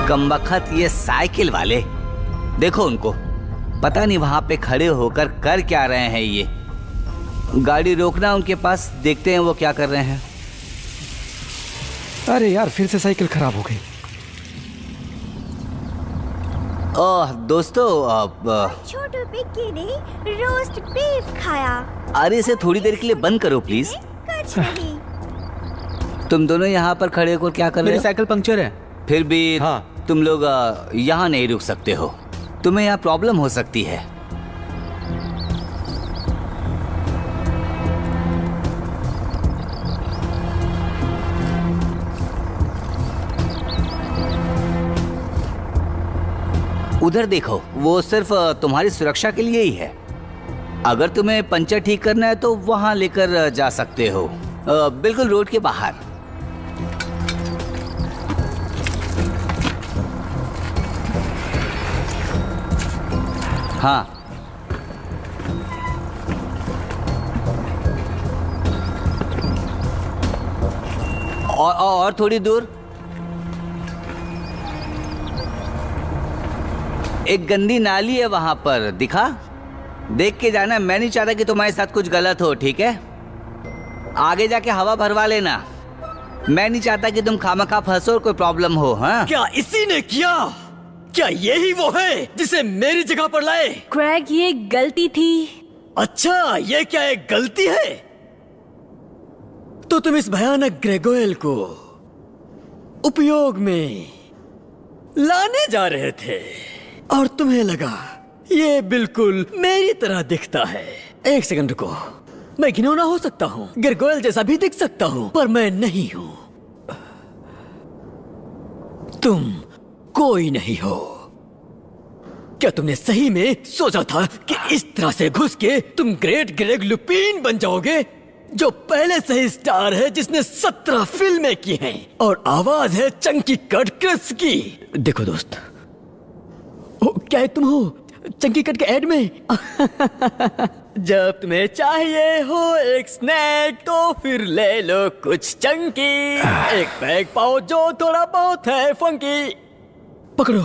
कमबख्त ये साइकिल वाले, देखो उनको, पता नहीं वहां पे खड़े होकर कर क्या रहे हैं। ये गाड़ी रोकना उनके पास, देखते हैं वो क्या कर रहे हैं। अरे यार, फिर से साइकिल खराब हो गई। ओह दोस्तों, छोटू पिक्की ने रोस्ट बीफ खाया। अरे इसे थोड़ी देर के लिए बंद करो प्लीज। कुछ नहीं। तुम दोनों यहाँ पर खड़े होकर क्या कर रहे मेरी हो? साइकिल पंक्चर है। फिर भी हाँ। तुम लोग यहाँ नहीं रुक सकते हो, तुम्हें यहाँ प्रॉब्लम हो सकती है। उधर देखो, वो सिर्फ तुम्हारी सुरक्षा के लिए ही है। अगर तुम्हें पंचर ठीक करना है तो वहां लेकर जा सकते हो, बिल्कुल रोड के बाहर। हाँ, और थोड़ी दूर एक गंदी नाली है, वहां पर दिखा, देख के जाना। मैं नहीं चाहता कि तुम्हारे साथ कुछ गलत हो, ठीक है? आगे जाके हवा भरवा लेना। मैं नहीं चाहता कि तुम खामखा फंसो और कोई प्रॉब्लम हो। हाँ, क्या इसी ने किया? क्या यही वो है जिसे मेरी जगह पर लाए? क्रैग, ये गलती थी। अच्छा, ये क्या एक गलती है? तो तुम इस भयानक ग्रेगोयल को उपयोग में लाने जा रहे थे और तुम्हें लगा ये बिल्कुल मेरी तरह दिखता है। एक सेकंड रुको, मैं घिनौना हो सकता हूँ, ग्रेगोयल जैसा भी दिख सकता हूँ, पर मैं नहीं हूँ। तुम कोई नहीं हो। क्या तुमने सही में सोचा था कि इस तरह से घुस के तुम ग्रेट ग्रेग लुपीन बन जाओगे, जो पहले से ही स्टार है, जिसने 17 फिल्में की हैं और आवाज है चंकी कट क्रिस की? देखो दोस्त, क्या तुम हो चंकी कट के ऐड में? जब तुम्हें चाहिए हो एक स्नैक तो फिर ले लो कुछ चंकी। एक पैक पाओ जो थोड़ा बहुत है फंकी। पकड़ो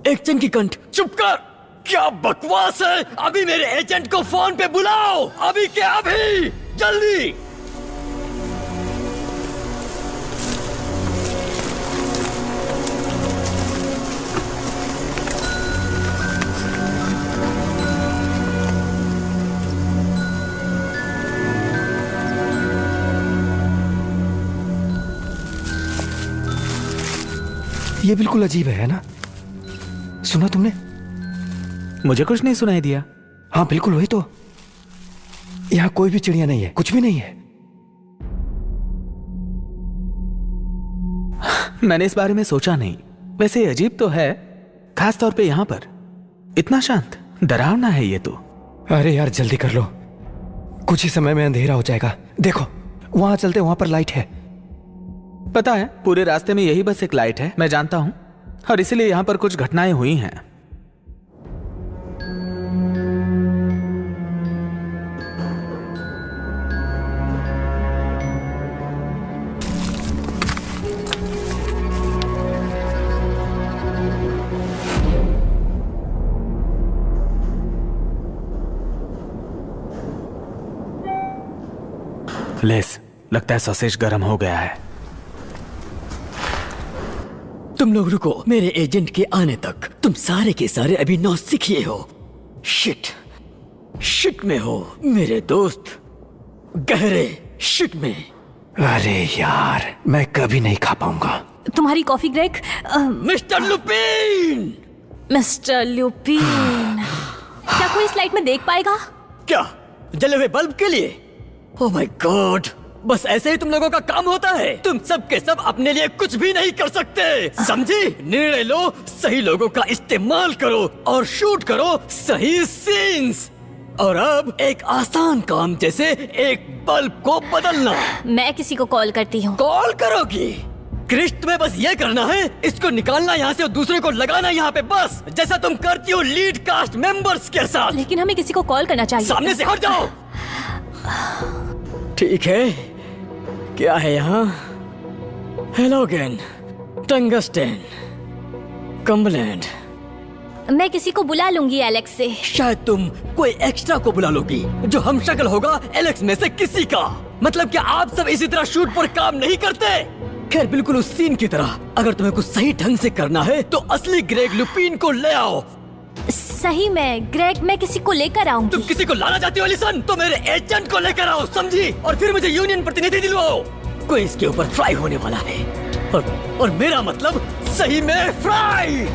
एक चंकी कंठ। चुप कर, क्या बकवास है? अभी मेरे एजेंट को फोन पे बुलाओ, अभी के अभी, जल्दी। ये बिल्कुल अजीब है ना? सुना तुमने? मुझे कुछ नहीं सुनाई दिया। हाँ बिल्कुल वही तो। यहाँ कोई भी चिड़िया नहीं है, कुछ भी नहीं है। मैंने इस बारे में सोचा नहीं। वैसे अजीब तो है, खास तौर पे यहाँ पर इतना शांत। डरावना है ये तो। अरे यार जल्दी कर लो, कुछ ही समय में अंधेरा हो जाएगा। देखो वहां चलते, वहां पर लाइट है। पता है, पूरे रास्ते में यही बस एक लाइट है, मैं जानता हूँ, और इसीलिए यहाँ पर कुछ घटनाएं हुई हैं। लेस, लगता है सॉसेज गर्म हो गया है। तुम लोग रुको, मेरे एजेंट के आने तक तुम सारे के सारे अभी नौसिखिए हो। शिट में हो मेरे दोस्त, गहरे शिट में। अरे यार, मैं कभी नहीं खा पाऊंगा। तुम्हारी coffee Greg. Mister Lupin! Mister Lupin, क्या कोई इस लाइट में देख पाएगा? क्या जले हुए बल्ब के लिए? ओह माय गॉड, बस ऐसे ही तुम लोगों का काम होता है। तुम सब के सब अपने लिए कुछ भी नहीं कर सकते, समझी? निर्णय लो, सही लोगों का इस्तेमाल करो और शूट करो सही सीन्स। और अब एक आसान काम जैसे एक बल्ब को बदलना। मैं किसी को कॉल करती हूँ। कॉल करोगी? क्रिस्ट में बस ये करना है, इसको निकालना यहाँ से और दूसरे को लगाना यहाँ पे, बस जैसा तुम करती हो लीड कास्ट मेंबर्स के साथ। लेकिन हमें किसी को कॉल करना चाहिए। सामने से हट जाओ। ठीक है, क्या है यहाँ? हेलोगेन, टंगस्टन, कम्बलैंड। मैं किसी को बुला लूंगी एलेक्स से। शायद तुम कोई एक्स्ट्रा को बुला लोगी जो हम शक्ल होगा एलेक्स में से किसी का। मतलब क्या आप सब इसी तरह शूट पर काम नहीं करते? खैर, बिल्कुल उस सीन की तरह। अगर तुम्हें कुछ सही ढंग से करना है तो असली ग्रेग लुपिन को ले आओ। सही में ग्रेग, मैं किसी को लेकर आऊंगी। तुम किसी को लाना चाहती हो एलिसन? तो मेरे एजेंट को लेकर आओ, समझी? और फिर मुझे यूनियन प्रतिनिधि दिलवाओ। कोई इसके ऊपर फ्राई होने वाला है, और मेरा मतलब सही में फ्राई।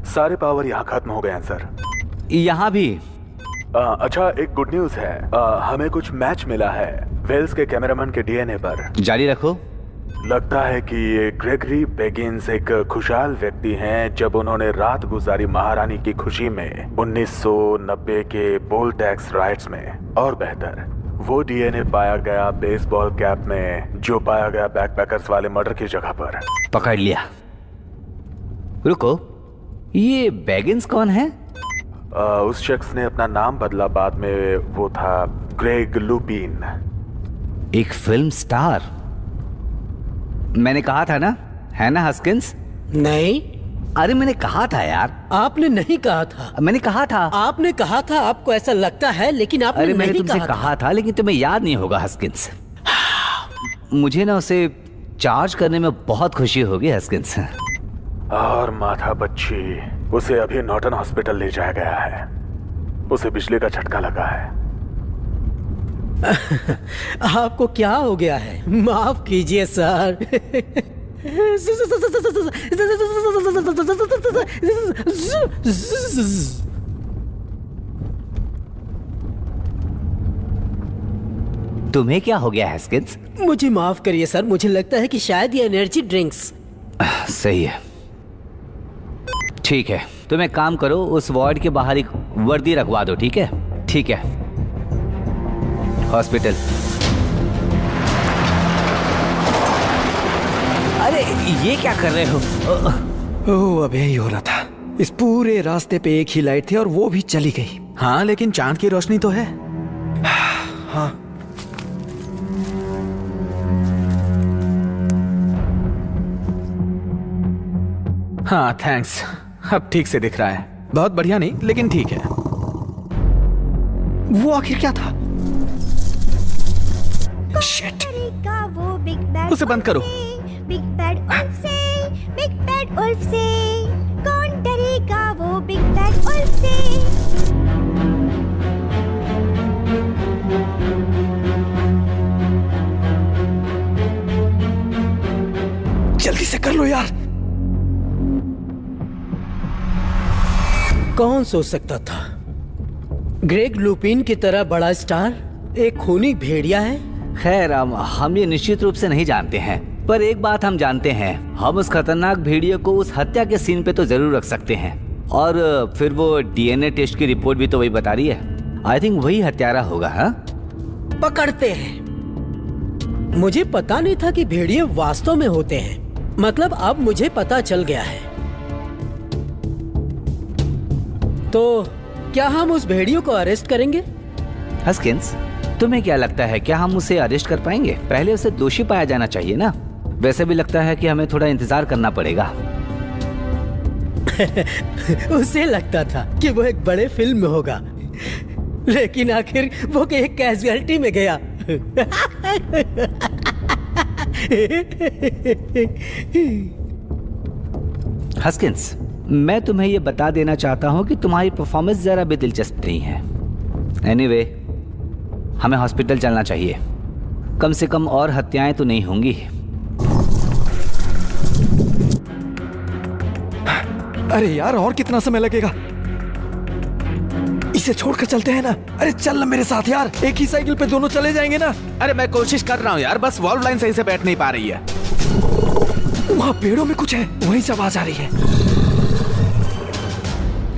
सारे पावर यहाँ खत्म हो गए हैं सर। यहाँ भी। अच्छा, एक गुड न्यूज है, हमें कुछ मैच मिला है वेल्स के कैमरामैन के डीएनए पर। जारी रखो। लगता है कि ये ग्रेगरी बेगिंस एक खुशहाल व्यक्ति हैं जब उन्होंने रात गुजारी महारानी की खुशी में 1990 के पोल टैक्स राइट्स में। और बेहतर, वो डीएनए पाया गया बेसबॉल कैप में जो पाया गया बैकपैकर्स वाले मर्डर की जगह पर। पकड़ लिया। रुको, ये बेगिंस कौन है? उस शख्स ने अपना नाम बदला बाद में, वो था ग्रेग लुपिन। एक फिल्म स्टार। मैंने कहा था ना, है ना हस्किंस? नहीं। अरे मैंने कहा था यार। आपने नहीं कहा था। मैंने कहा था। आपने कहा था, आपको ऐसा लगता है, लेकिन आपने अरे नहीं मैंने तुमसे कहा था, लेकिन तुम्हें याद नहीं होगा हस्किंस। मुझे ना उसे चार्ज करने में बहुत खुशी होगी हस्किंस। और माथा बच्ची, उसे अभी नॉर्टन हॉस्पिटल ले जाया गया है। उसे बिजली का झटका लगा है। आपको क्या हो गया है? माफ कीजिए सर। तुम्हें क्या हो गया हस्किंस? मुझे माफ करिए सर, मुझे लगता है कि शायद ये एनर्जी ड्रिंक्स। सही है, ठीक है। तुम एक काम करो, उस वार्ड के बाहर एक वर्दी रखवा दो, ठीक है? ठीक है। हॉस्पिटल। अरे ये क्या कर रहे हो? ओह, अब यही हो रहा था। इस पूरे रास्ते पे एक ही लाइट थी और वो भी चली गई। हाँ, लेकिन चांद की रोशनी तो है। हाँ। हाँ, थैंक्स। अब ठीक से दिख रहा है। बहुत बढ़िया नहीं, लेकिन ठीक है। वो आखिर क्या था? शिट। उसे बंद करो। बिग बैड उल्फ से, बिग बैड उल्फ से, कौन डरेगा वो बिग बैड उल्फ से। जल्दी से कर लो यार। कौन सोच सकता था ग्रेग लुपिन की तरह बड़ा स्टार एक खूनी भेड़िया है? खैर हम ये निश्चित रूप से नहीं जानते हैं, पर एक बात हम जानते हैं, हम उस खतरनाक भेड़िए को उस हत्या के सीन पे तो जरूर रख सकते हैं। और फिर वो डीएनए टेस्ट की रिपोर्ट भी तो वही बता रही है। आई थिंक वही हत्यारा होगा। हाँ, पकड़ते हैं। मुझे पता नहीं था कि भेड़िए वास्तव में होते हैं। मतलब अब मुझे पता चल गया है। तो क्या हम उस भेड़ियों को अरेस्ट करेंगे? हस्किंस, तुम्हें क्या लगता है, क्या हम उसे अरेस्ट कर पाएंगे? पहले उसे दोषी पाया जाना चाहिए ना। वैसे भी लगता है कि हमें थोड़ा इंतजार करना पड़ेगा। उसे लगता था कि वो एक बड़े फिल्म में होगा, लेकिन आखिर वो एक कैजुअलिटी में गया। हस्किंस, मैं तुम्हें ये बता देना चाहता हूँ कि तुम्हारी परफॉर्मेंस जरा भी दिलचस्प नहीं है। एनीवे, हमें हॉस्पिटल चलना चाहिए। कम से कम और हत्याएं तो नहीं होंगी। अरे यार, और कितना समय लगेगा? इसे छोड़कर चलते हैं ना। अरे चल ना मेरे साथ यार, एक ही साइकिल पे दोनों चले जाएंगे ना। अरे मैं कोशिश कर रहा हूँ यार, बस वॉल्व लाइन सही से बैठ नहीं पा रही है। वहाँ पेड़ों में कुछ है, वहीं से आवाज आ रही है।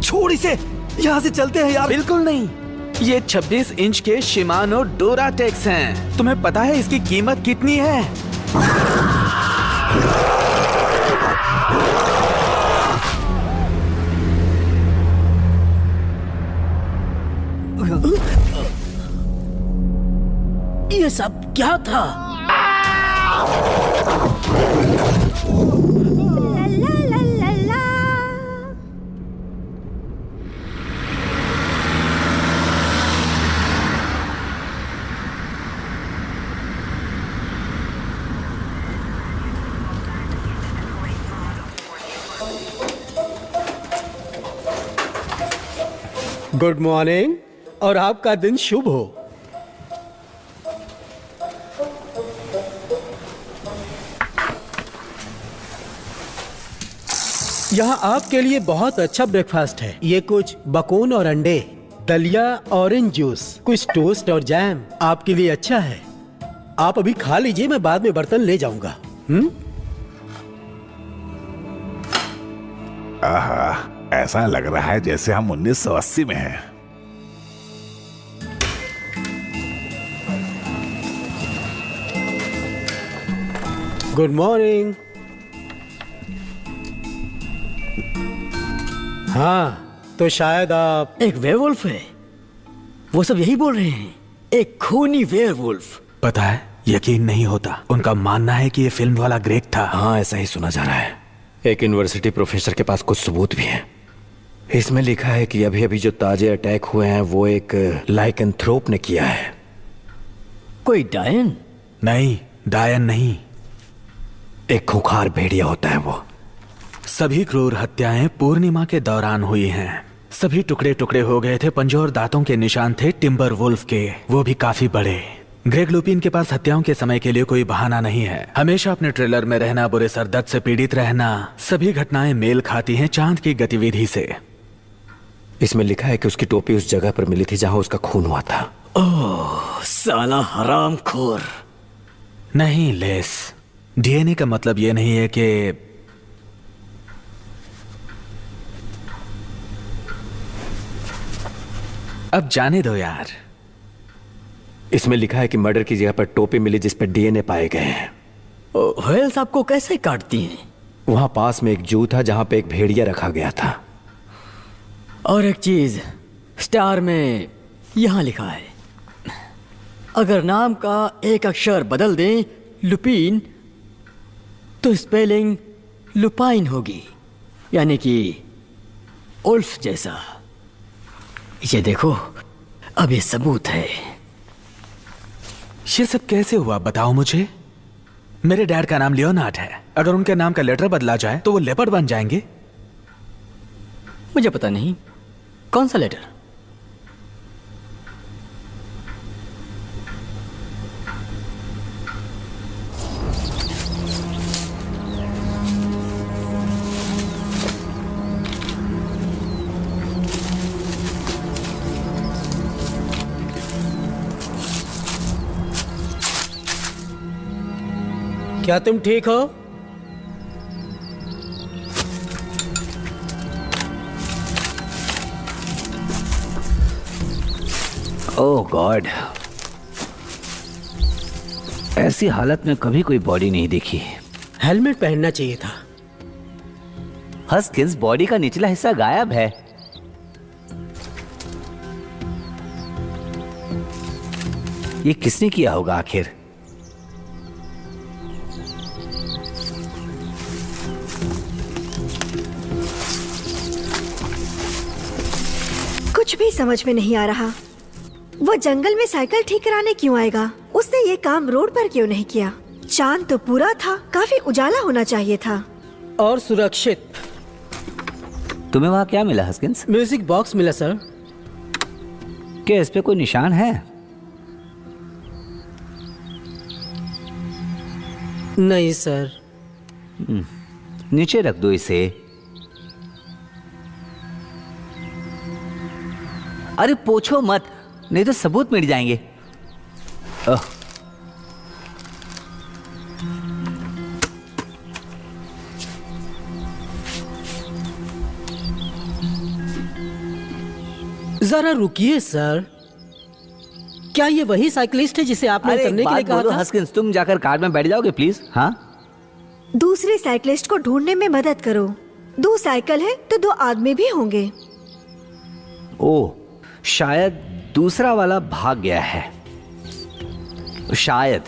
छोड़ इसे, यहाँ से चलते हैं यार। बिल्कुल नहीं, ये 26 इंच के शिमानो डोराटेक्स हैं। तुम्हें पता है इसकी कीमत कितनी है? ये सब क्या था? ला ला ला ला ला। गुड मॉर्निंग, और आपका दिन शुभ हो। यहाँ आपके लिए बहुत अच्छा ब्रेकफास्ट है। ये कुछ बकोन और अंडे, दलिया, ऑरेंज जूस, कुछ टोस्ट और जैम आपके लिए अच्छा है। आप अभी खा लीजिए, मैं बाद में बर्तन ले जाऊंगा। आहा, ऐसा लग रहा है जैसे हम 1980 में हैं। Good morning. हाँ, तो शायद आप एक वेयरवुल्फ है। वो सब यही बोल रहे हैं, एक खूनी वेयरवुल्फ। पता है, यकीन नहीं होता। उनका मानना है कि ये फिल्म वाला ग्रेग था। हाँ, ऐसा ही सुना जा रहा है। एक यूनिवर्सिटी प्रोफेसर के पास कुछ सबूत भी हैं। इसमें लिखा है कि अभी अभी जो ताजे अटैक हुए हैं वो एक लाइकेंथ्रोप ने किया है। कोई डायन? नहीं, डायन नहीं, एक खूंखार भेड़िया होता है वो। सभी क्रूर हत्याएं पूर्णिमा के दौरान हुई हैं। सभी टुकड़े टुकड़े हो गए थे। पंजों और दांतों के निशान थे टिम्बर वुल्फ के, वो भी काफी बड़े। ग्रेग लुपिन के पास हत्याओं के समय के लिए कोई बहाना नहीं है। हमेशा अपने ट्रेलर में रहना, बुरे सरदर्द से पीड़ित रहना, सभी घटनाएं मेल खाती हैं चांद की गतिविधि से। इसमें लिखा है कि उसकी टोपी उस जगह पर मिली थी जहां उसका खून हुआ था। ओह, साला हरामखोर। नहीं लेस, डीएनए का मतलब ये नहीं है कि अब जाने दो यार। इसमें लिखा है कि मर्डर की जगह पर टोपी मिली जिस पर डीएनए पाए गए हैं। व्हेल्स आपको कैसे काटती हैं? वहां पास में एक जू था जहां पे एक भेड़िया रखा गया था। और एक चीज, स्टार में यहां लिखा है, अगर नाम का एक अक्षर बदल दें लुपीन, तो स्पेलिंग लुपाइन होगी, यानी कि उल्फ जैसा। ये देखो, अब ये सबूत है। ये सब कैसे हुआ बताओ मुझे। मेरे डैड का नाम लियोनार्ड है। अगर उनके नाम का लेटर बदला जाए तो वो लेपर्ड बन जाएंगे। मुझे पता नहीं, कौन सा लेटर? क्या तुम ठीक हो? ओह गॉड, ऐसी हालत में कभी कोई बॉडी नहीं देखी। हेलमेट पहनना चाहिए था। हस्किंस, बॉडी का निचला हिस्सा गायब है। ये किसने किया होगा आखिर? कुछ भी समझ में नहीं आ रहा। वो जंगल में साइकिल ठीक कराने क्यों आएगा? उसने ये काम रोड पर क्यों नहीं किया? चांद तो पूरा था, काफी उजाला होना चाहिए था। और सुरक्षित। तुम्हें वहां क्या मिला हस्किंस? म्यूजिक बॉक्स मिला सर। क्या इस पे कोई निशान है? नहीं सर। नीचे रख दो इसे। अरे पूछो मत, नहीं तो सबूत मिट जाएंगे। जरा रुकिए सर। क्या ये वही साइकिलिस्ट है जिसे आपने उतरने के लिए कहा था? हस्किंस, तुम जाकर कार में बैठ जाओगे प्लीज। हाँ, दूसरे साइकिलिस्ट को ढूंढने में मदद करो। 2 साइकिल है तो 2 आदमी भी होंगे। ओह, शायद दूसरा वाला भाग गया है। शायद,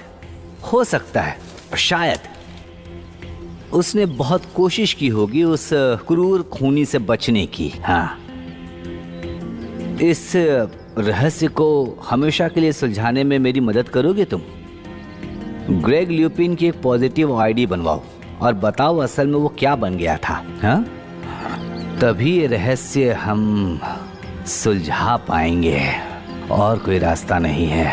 हो सकता है, शायद उसने बहुत कोशिश की होगी उस क्रूर खूनी से बचने की। हाँ, इस रहस्य को हमेशा के लिए सुलझाने में मेरी मदद करोगे तुम? ग्रेग ल्यूपिन की एक पॉजिटिव आईडी बनवाओ और बताओ असल में वो क्या बन गया था। हाँ, तभी ये रहस्य हम सुलझा पाएंगे, और कोई रास्ता नहीं है।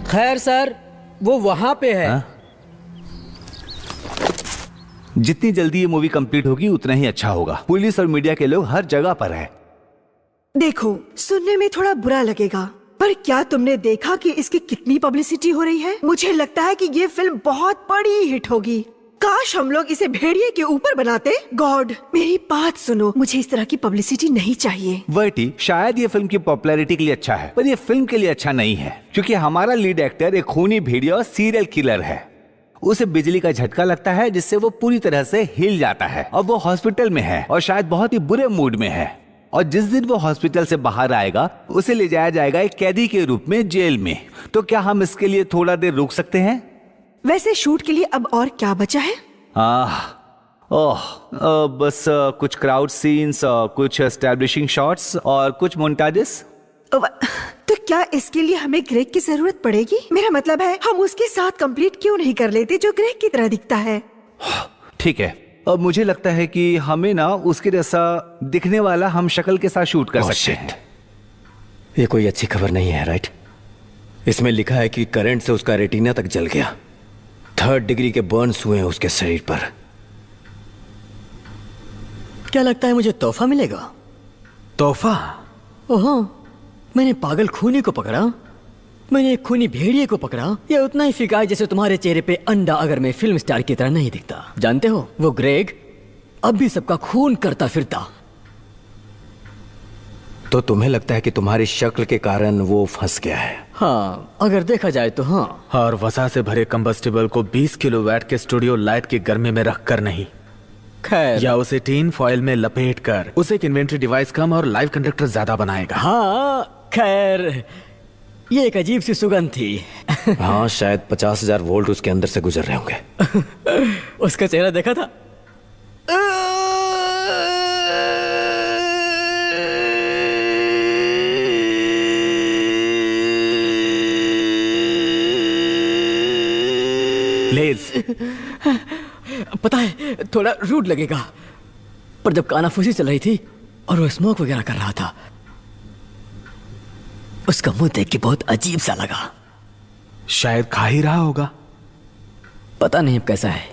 खैर सर, वो वहां पे है। हा? जितनी जल्दी ये मूवी कंप्लीट होगी उतना ही अच्छा होगा। पुलिस और मीडिया के लोग हर जगह पर है। देखो, सुनने में थोड़ा बुरा लगेगा, पर क्या तुमने देखा कि इसकी कितनी पब्लिसिटी हो रही है? मुझे लगता है कि ये फिल्म बहुत बड़ी हिट होगी। काश हम लोग इसे भेड़िए के ऊपर बनाते। गॉड, मेरी बात सुनो, मुझे इस तरह की पब्लिसिटी नहीं चाहिए। वर्टी, शायद ये फिल्म की पॉपुलैरिटी के लिए अच्छा है, पर ये फिल्म के लिए अच्छा नहीं है, क्योंकि हमारा लीड एक्टर एक खूनी भेड़िया और सीरियल किलर है। उसे बिजली का झटका लगता है जिससे वो पूरी तरह से हिल जाता है, और वो हॉस्पिटल में है और शायद बहुत ही बुरे मूड में है। और जिस दिन वो हॉस्पिटल से बाहर आएगा उसे ले जाया जाएगा एक कैदी के रूप में जेल में। तो क्या हम इसके लिए थोड़ा देर रुक सकते हैं? वैसे शूट के लिए अब और क्या बचा है? बस कुछ क्राउड सीन्स, कुछ एस्टैब्लिशिंग शॉट्स और कुछ मोन्टाजेस। तो क्या इसके लिए हमें ग्रेग की जरूरत पड़ेगी? मेरा मतलब है, हम उसके साथ कंप्लीट क्यों नहीं कर लेते जो ग्रेग की तरह दिखता है? ठीक है, अब मुझे लगता है कि हमें ना उसके जैसा दिखने वाला हम शक्ल के साथ शूट कर सकते हैं। ये कोई अच्छी खबर नहीं है, राइट? इसमें लिखा है कि करंट से उसका रेटिना तक जल गया। 3rd डिग्री के बर्न्स हुए हैं उसके शरीर पर। क्या लगता है मुझे तोहफा मिलेगा? तोहफा? ओहो, मैंने पागल खूनी को पकड़ा, मैंने एक खूनी भेड़िए को पकड़ा। ये उतना ही फीका है जैसे तुम्हारे चेहरे पे अंडा अगर मैं फिल्म स्टार की तरह नहीं दिखता। जानते हो, वो ग्रेग अब भी सबका खून करता फिरता। तो तुम्हें लगता है कि तुम्हारी शक्ल के कारण वो फंस गया है? हाँ, अगर देखा जाए तो हाँ। और वसा से भरे कंबस्टिबल को 20 किलोवाट के स्टूडियो लाइट की गर्मी में रखकर नहीं, खैर, या उसे टीन फॉइल में लपेट कर उसे एक इन्वेंट्री डिवाइस कम और लाइव कंडक्टर ज्यादा बनाएगा। हाँ, खैर, ये एक अजीब सी सुगंध थी। हाँ, शायद 50,000 वोल्ट उसके अंदर से गुजर रहे होंगे। उसका चेहरा देखा था? लेज, पता है थोड़ा रूड लगेगा, पर जब कानाफूसी चल रही थी और वो स्मोक वगैरह कर रहा था, उसका मुंह देख के बहुत अजीब सा लगा। शायद खा ही रहा होगा। पता नहीं अब कैसा है।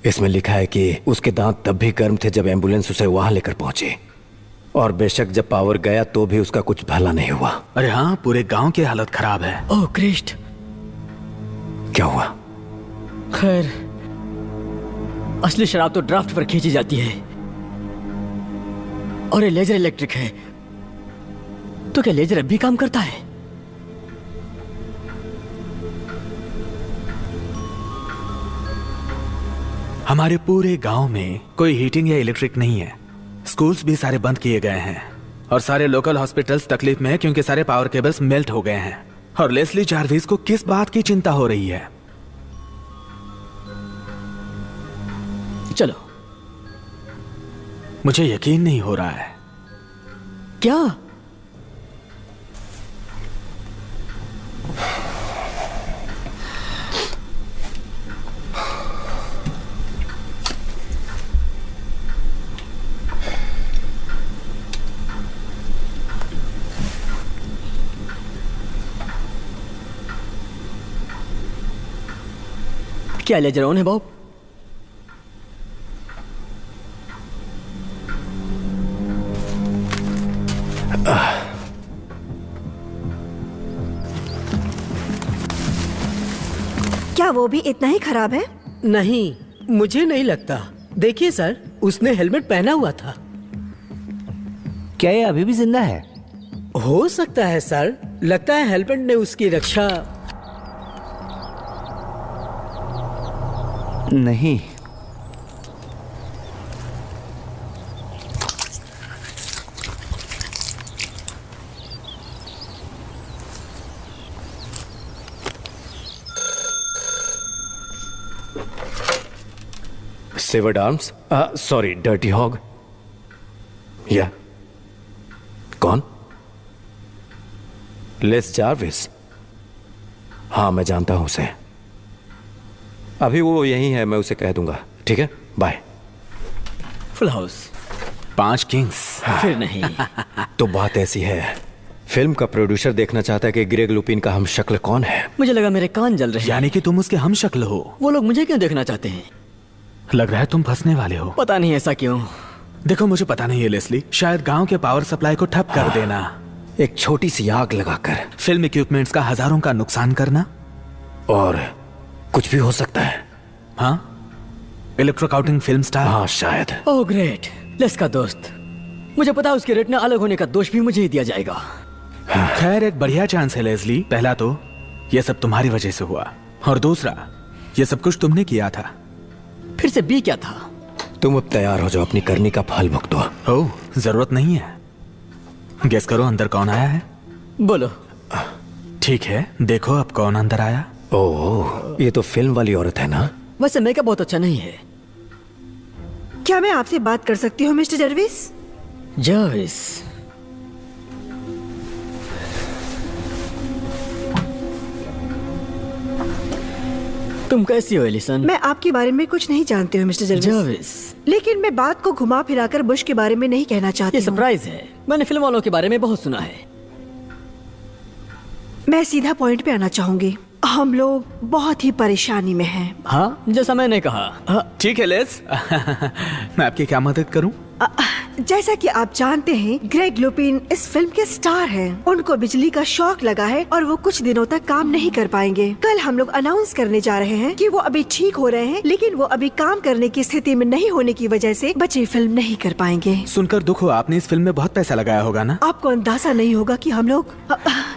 इसमें लिखा है कि उसके दांत तब भी गर्म थे जब एम्बुलेंस उसे वहां लेकर पहुंची, और बेशक जब पावर गया तो भी उसका कुछ भला नहीं हुआ। अरे हाँ, पूरे गांव की हालत खराब है। ओह क्रिस्ट, क्या हुआ? खैर, असली शराब तो ड्राफ्ट पर खींची जाती है और ये लेजर इलेक्ट्रिक है, तो क्या लेजर अब भी काम करता है? हमारे पूरे गांव में कोई हीटिंग या इलेक्ट्रिक नहीं है। स्कूल्स भी सारे बंद किए गए हैं और सारे लोकल हॉस्पिटल्स तकलीफ में हैं क्योंकि सारे पावर केबल्स मेल्ट हो गए हैं। और लेस्ली जार्विस को किस बात की चिंता हो रही है? चलो। मुझे यकीन नहीं हो रहा है। क्या? क्या लेजर ऑन है बॉब? क्या वो भी इतना ही खराब है? नहीं, मुझे नहीं लगता। देखिए सर, उसने हेलमेट पहना हुआ था। क्या ये अभी भी जिंदा है? हो सकता है सर, लगता है हेलमेट ने उसकी रक्षा। नहीं, severed arms, sorry, dirty hog. या कौन? Les Jarvis? हाँ, मैं जानता हूं उसे। अभी वो यही है, मैं उसे कह दूंगा। ठीक है, बाय। Full house. 5 किंग्स। फिर नहीं। तो बात ऐसी है, फिल्म का प्रोड्यूसर देखना चाहता है कि ग्रेग लुपिन का हम शक्ल कौन है। मुझे लगा मेरे कान जल रहे हैं। यानी कि तुम उसके हम शक्ल हो। वो लोग मुझे क्यों देखना चाहते हैं? लग रहा है तुम फंसने वाले हो। पता नहीं ऐसा क्यों। देखो, मुझे पता नहीं है लेस्ली, शायद गांव के पावर सप्लाई को ठप कर देना, एक छोटी सी आग लगाकर फिल्म इक्विपमेंट्स का हजारों का नुकसान करना, और कुछ भी हो सकता है। हाँ, इलेक्ट्रोकाउटिंग फिल्म स्टार। हाँ, शायद। ओह ग्रेट, लेस का दोस्त। मुझे पता है उसके रेटिना अलग होने का दोष भी मुझे ही दिया जाएगा। खैर, एक बढ़िया चांस है लेस्ली। पहला तो ये सब तुम्हारी वजह से हुआ, और दूसरा ये सब कुछ तुमने किया था। फिर से बी क्या था? तुम अब तैयार हो जाओ, अपनी करनी का फल भुगतो। ओह, जरूरत नहीं है। गेस करो अंदर कौन आया है। बोलो। ठीक है, देखो अब कौन अंदर आया। ओह, ये तो फिल्म वाली औरत है ना? वैसे मेकअप बहुत अच्छा नहीं है। क्या मैं आपसे बात कर सकती हूँ मिस्टर जर्विस? जर्विस। तुम कैसी हो एलिसन? मैं आपके बारे में कुछ नहीं जानती हूँ मिस्टर जर्विस। लेकिन मैं बात को घुमा फिराकर बुश के बारे में नहीं कहना चाहती ये हूँ। सरप्राइज है। मैंने फिल्म वालों के बारे में बहुत सुना है। मैं सीधा पॉइंट पे आना चाहूंगी। हम लोग बहुत ही परेशानी में हैं। हाँ, जैसा मैंने कहा। ठीक है लेस, मैं आपकी क्या मदद करूं? जैसा कि आप जानते हैं, ग्रेग लुपिन इस फिल्म के स्टार हैं। उनको बिजली का शॉक लगा है और वो कुछ दिनों तक काम नहीं कर पाएंगे। कल हम लोग अनाउंस करने जा रहे हैं कि वो अभी ठीक हो रहे हैं, लेकिन वो अभी काम करने की स्थिति में नहीं होने की वजह से बची फिल्म नहीं कर पाएंगे। सुनकर दुख हुआ। आपने इस फिल्म में बहुत पैसा लगाया होगा ना? आपको अंदाजा नहीं होगा कि हम लोग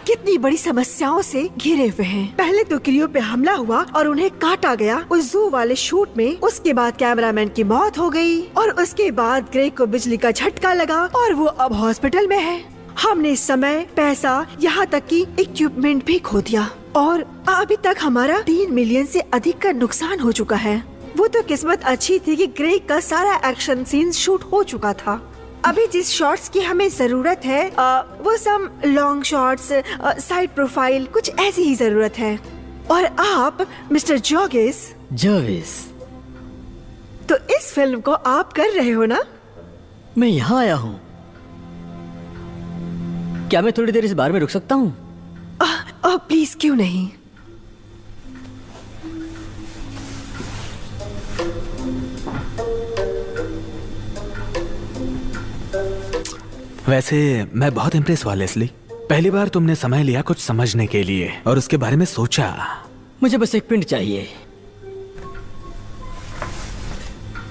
कितनी बड़ी समस्याओं से घिरे हुए हैं। पहले तो क्रियो पे हमला हुआ और उन्हें काटा गया उस जू वाले शूट में। उसके बाद कैमरामैन की मौत हो गई और उसके बाद ग्रेग को बिजली का झटका लगा और वो अब हॉस्पिटल में है। हमने समय, पैसा, यहाँ तक कि इक्विपमेंट भी खो दिया और अभी तक हमारा 3 मिलियन से अधिक का नुकसान हो चुका है। वो तो किस्मत अच्छी थी कि ग्रेग का सारा एक्शन सीन शूट हो चुका था। अभी जिस शॉट्स की हमें जरूरत है वो सम लॉन्ग शॉट्स, साइड प्रोफाइल, कुछ ऐसी ही जरूरत है। और आप मिस्टर जर्विस, तो इस फिल्म को आप कर रहे हो ना? मैं यहाँ आया हूँ। क्या मैं थोड़ी देर इस बार में रुक सकता हूँ? प्लीज, क्यों नहीं। वैसे मैं बहुत इम्प्रेस हुआ लेस्ली। पहली बार तुमने समय लिया कुछ समझने के लिए और उसके बारे में सोचा। मुझे बस एक प्रिंट चाहिए।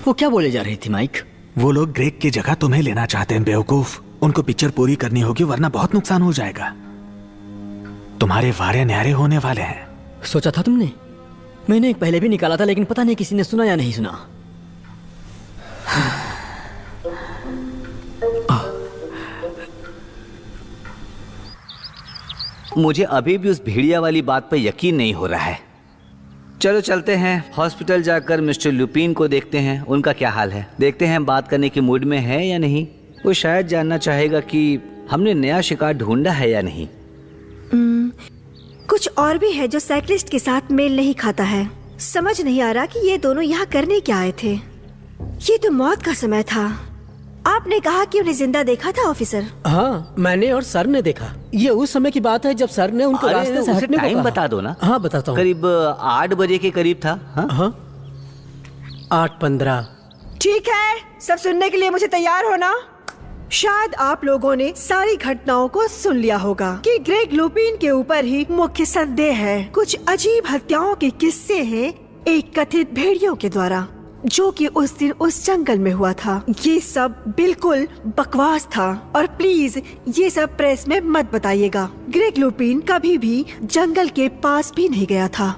वो क्या बोले जा रही थी माइक? वो लोग ग्रेग की जगह तुम्हें लेना चाहते हैं बेवकूफ। उनको पिक्चर पूरी करनी होगी वरना बहुत नुकसान हो जाएगा। तुम्हारे वारे न्यारे होने वाले हैं। सोचा था तुमने? मैंने एक पहले भी निकाला था लेकिन पता नहीं किसी ने सुना या नहीं सुना। मुझे अभी भी उस भेड़िया वाली बात पर यकीन नहीं हो रहा है। चलो चलते हैं हॉस्पिटल, जाकर मिस्टर लुपीन को देखते हैं उनका क्या हाल है। देखते हैं बात करने की मूड में है या नहीं। वो शायद जानना चाहेगा कि हमने नया शिकार ढूंढा है या नहीं। कुछ और भी है जो साइकिलिस्ट के साथ मेल नहीं खाता है। समझ नहीं आ रहा कि ये दोनों यहाँ करने क्या आए थे। ये तो मौत का समय था। आपने कहा कि उन्हें जिंदा देखा था ऑफिसर? हाँ, मैंने और सर ने देखा। ये उस समय की बात है जब सर ने उनको रास्ते से हटने को टाइम कहा। बता दो ना। हाँ बताता हूँ। करीब 8 बजे के करीब था। हाँ 8:15। ठीक है, सब सुनने के लिए मुझे तैयार होना। शायद आप लोगों ने सारी घटनाओं को सुन लिया होगा कि ग्रेग लुपीन के ऊपर ही मुख्य संदेह है। कुछ अजीब हत्याओं के किस्से हैं एक कथित भेड़ियों के द्वारा, जो कि उस दिन उस जंगल में हुआ था। ये सब बिल्कुल बकवास था और प्लीज ये सब प्रेस में मत बताइएगा। ग्रेग लुपीन कभी भी जंगल के पास भी नहीं गया था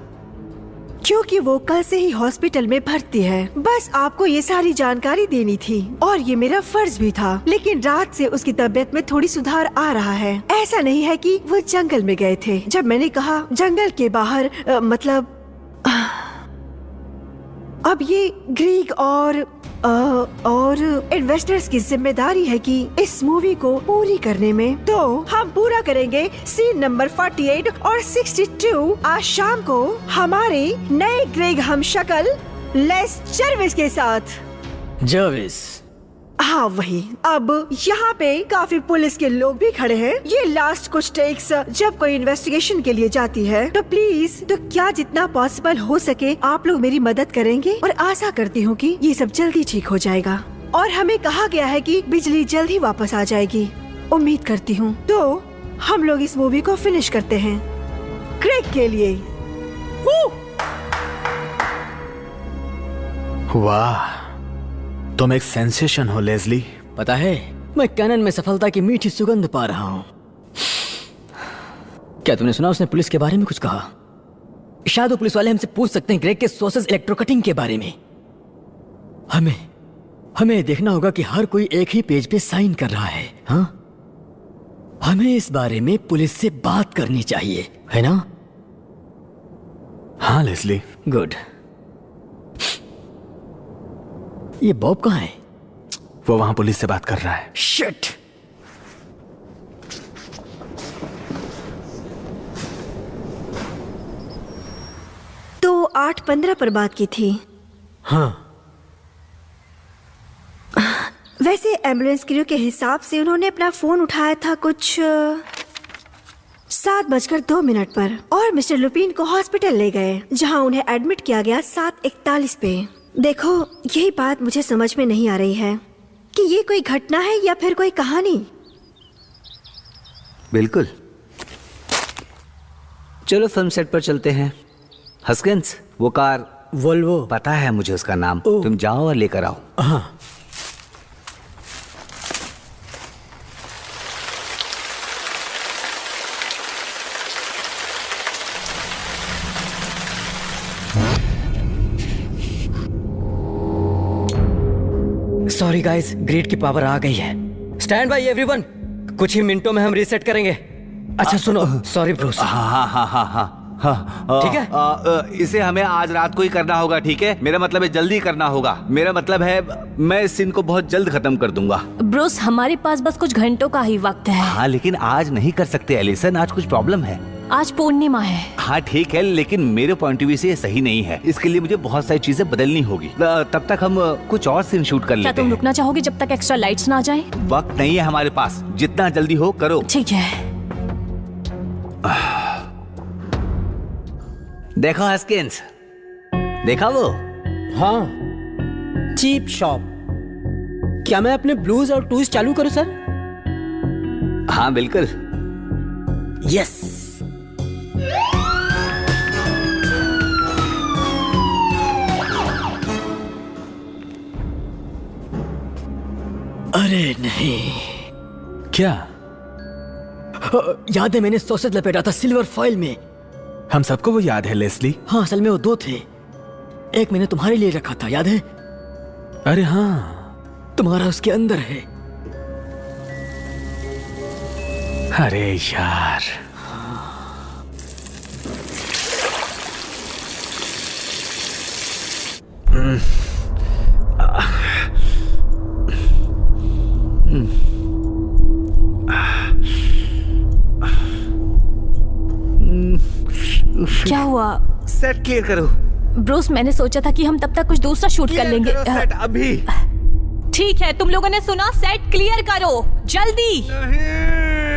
क्योंकि वो कल से ही हॉस्पिटल में भर्ती है। बस आपको ये सारी जानकारी देनी थी और ये मेरा फर्ज भी था। लेकिन रात से उसकी तबीयत में थोड़ी सुधार आ रहा है। ऐसा नहीं है कि वो जंगल में गए थे। जब मैंने कहा जंगल के बाहर मतलब अब ये ग्रीक और इन्वेस्टर्स की जिम्मेदारी है कि इस मूवी को पूरी करने में। तो हम पूरा करेंगे सीन नंबर 48 और 62 आज शाम को हमारे नए ग्रेग हमशक्ल लेस जर्विस के साथ। जर्विस? हाँ वही। अब यहाँ पे काफी पुलिस के लोग भी खड़े हैं। ये लास्ट कुछ टेक्स जब कोई इन्वेस्टिगेशन के लिए जाती है तो प्लीज तो क्या जितना पॉसिबल हो सके आप लोग मेरी मदद करेंगे और आशा करती हूँ कि ये सब जल्दी ठीक हो जाएगा। और हमें कहा गया है कि बिजली जल्द ही वापस आ जाएगी। उम्मीद करती हूँ। तो हम लोग इस मूवी को फिनिश करते हैं ग्रेग के लिए। वाह, तुम एक सेंसेशन हो लेज़ली। पता है, मैं कैनन में सफलता की मीठी सुगंध पा रहा हूँ। क्या तुमने सुना उसने पुलिस के बारे में कुछ कहा? शायद वो पुलिस वाले हमसे पूछ सकते हैं ग्रेग के सोर्सेज इलेक्ट्रोकटिंग के बारे में। हमें देखना होगा कि हर कोई एक ही पेज पे साइन कर रहा है। हाँ, हमें इस बारे में पुलिस से बात करनी चाहिए, है ना? हाँ लेज़ली। गुड। ये बॉब कहाँ है? वो वहां पुलिस से बात कर रहा है। शिट। तो 8:15 पर बात की थी। हाँ। वैसे एम्बुलेंस क्रू के हिसाब से उन्होंने अपना फोन उठाया था कुछ 7:02 पर और मिस्टर लुपीन को हॉस्पिटल ले गए जहां उन्हें एडमिट किया गया 7:41 पे। देखो, यही बात मुझे समझ में नहीं आ रही है कि ये कोई घटना है या फिर कोई कहानी। बिल्कुल। चलो फिल्म सेट पर चलते हैं। हस्किंस, वो कार वोल्वो। पता है मुझे उसका नाम। तुम जाओ और लेकर आओ। हाँ। सॉरी गाइस, ग्रिड की पावर आ गई है। स्टैंड बाय एवरीवन, कुछ ही मिनटों में हम रीसेट करेंगे। अच्छा सुनो, सॉरी ब्रूस। हाँ, ठीक है। इसे हमें आज रात को ही करना होगा, ठीक है? मेरा मतलब है जल्दी करना होगा। मेरा मतलब है मैं इस सीन को बहुत जल्द खत्म कर दूंगा। ब्रूस, हमारे पास बस कुछ घंटों का ही वक्त है। हाँ, लेकिन आज नहीं कर सकते एलिसन, आज कुछ प्रॉब्लम है। आज पूर्णिमा है। हाँ ठीक है, लेकिन मेरे पॉइंट ऑफ व्यू से ये सही नहीं है। इसके लिए मुझे बहुत सारी चीजें बदलनी होगी। तब तक हम कुछ और सीन शूट कर क्या लेते तुम हैं। रुकना चाहोगे जब तक एक्स्ट्रा लाइट्स ना आ जाए? वक्त नहीं है हमारे पास, जितना जल्दी हो करो। ठीक है। देखो हस्किंस, देखा वो? हाँ, चीप शॉप। क्या मैं अपने ब्लूज और टूज चालू करूं सर? हाँ बिल्कुल। यस। अरे नहीं। क्या? याद है मैंने सॉसेज लपेटा था सिल्वर फॉइल में। हम सबको वो याद है लेस्ली। हाँ, असल में वो 2 थे। एक मैंने तुम्हारे लिए रखा था, याद है? अरे हाँ, तुम्हारा उसके अंदर है। अरे यार, क्या हुआ? सेट क्लियर करो। ब्रूस, मैंने सोचा था कि हम तब तक कुछ दूसरा शूट कर लेंगे। सेट अभी। ठीक है, तुम लोगों ने सुना, सेट क्लियर करो जल्दी। नहीं।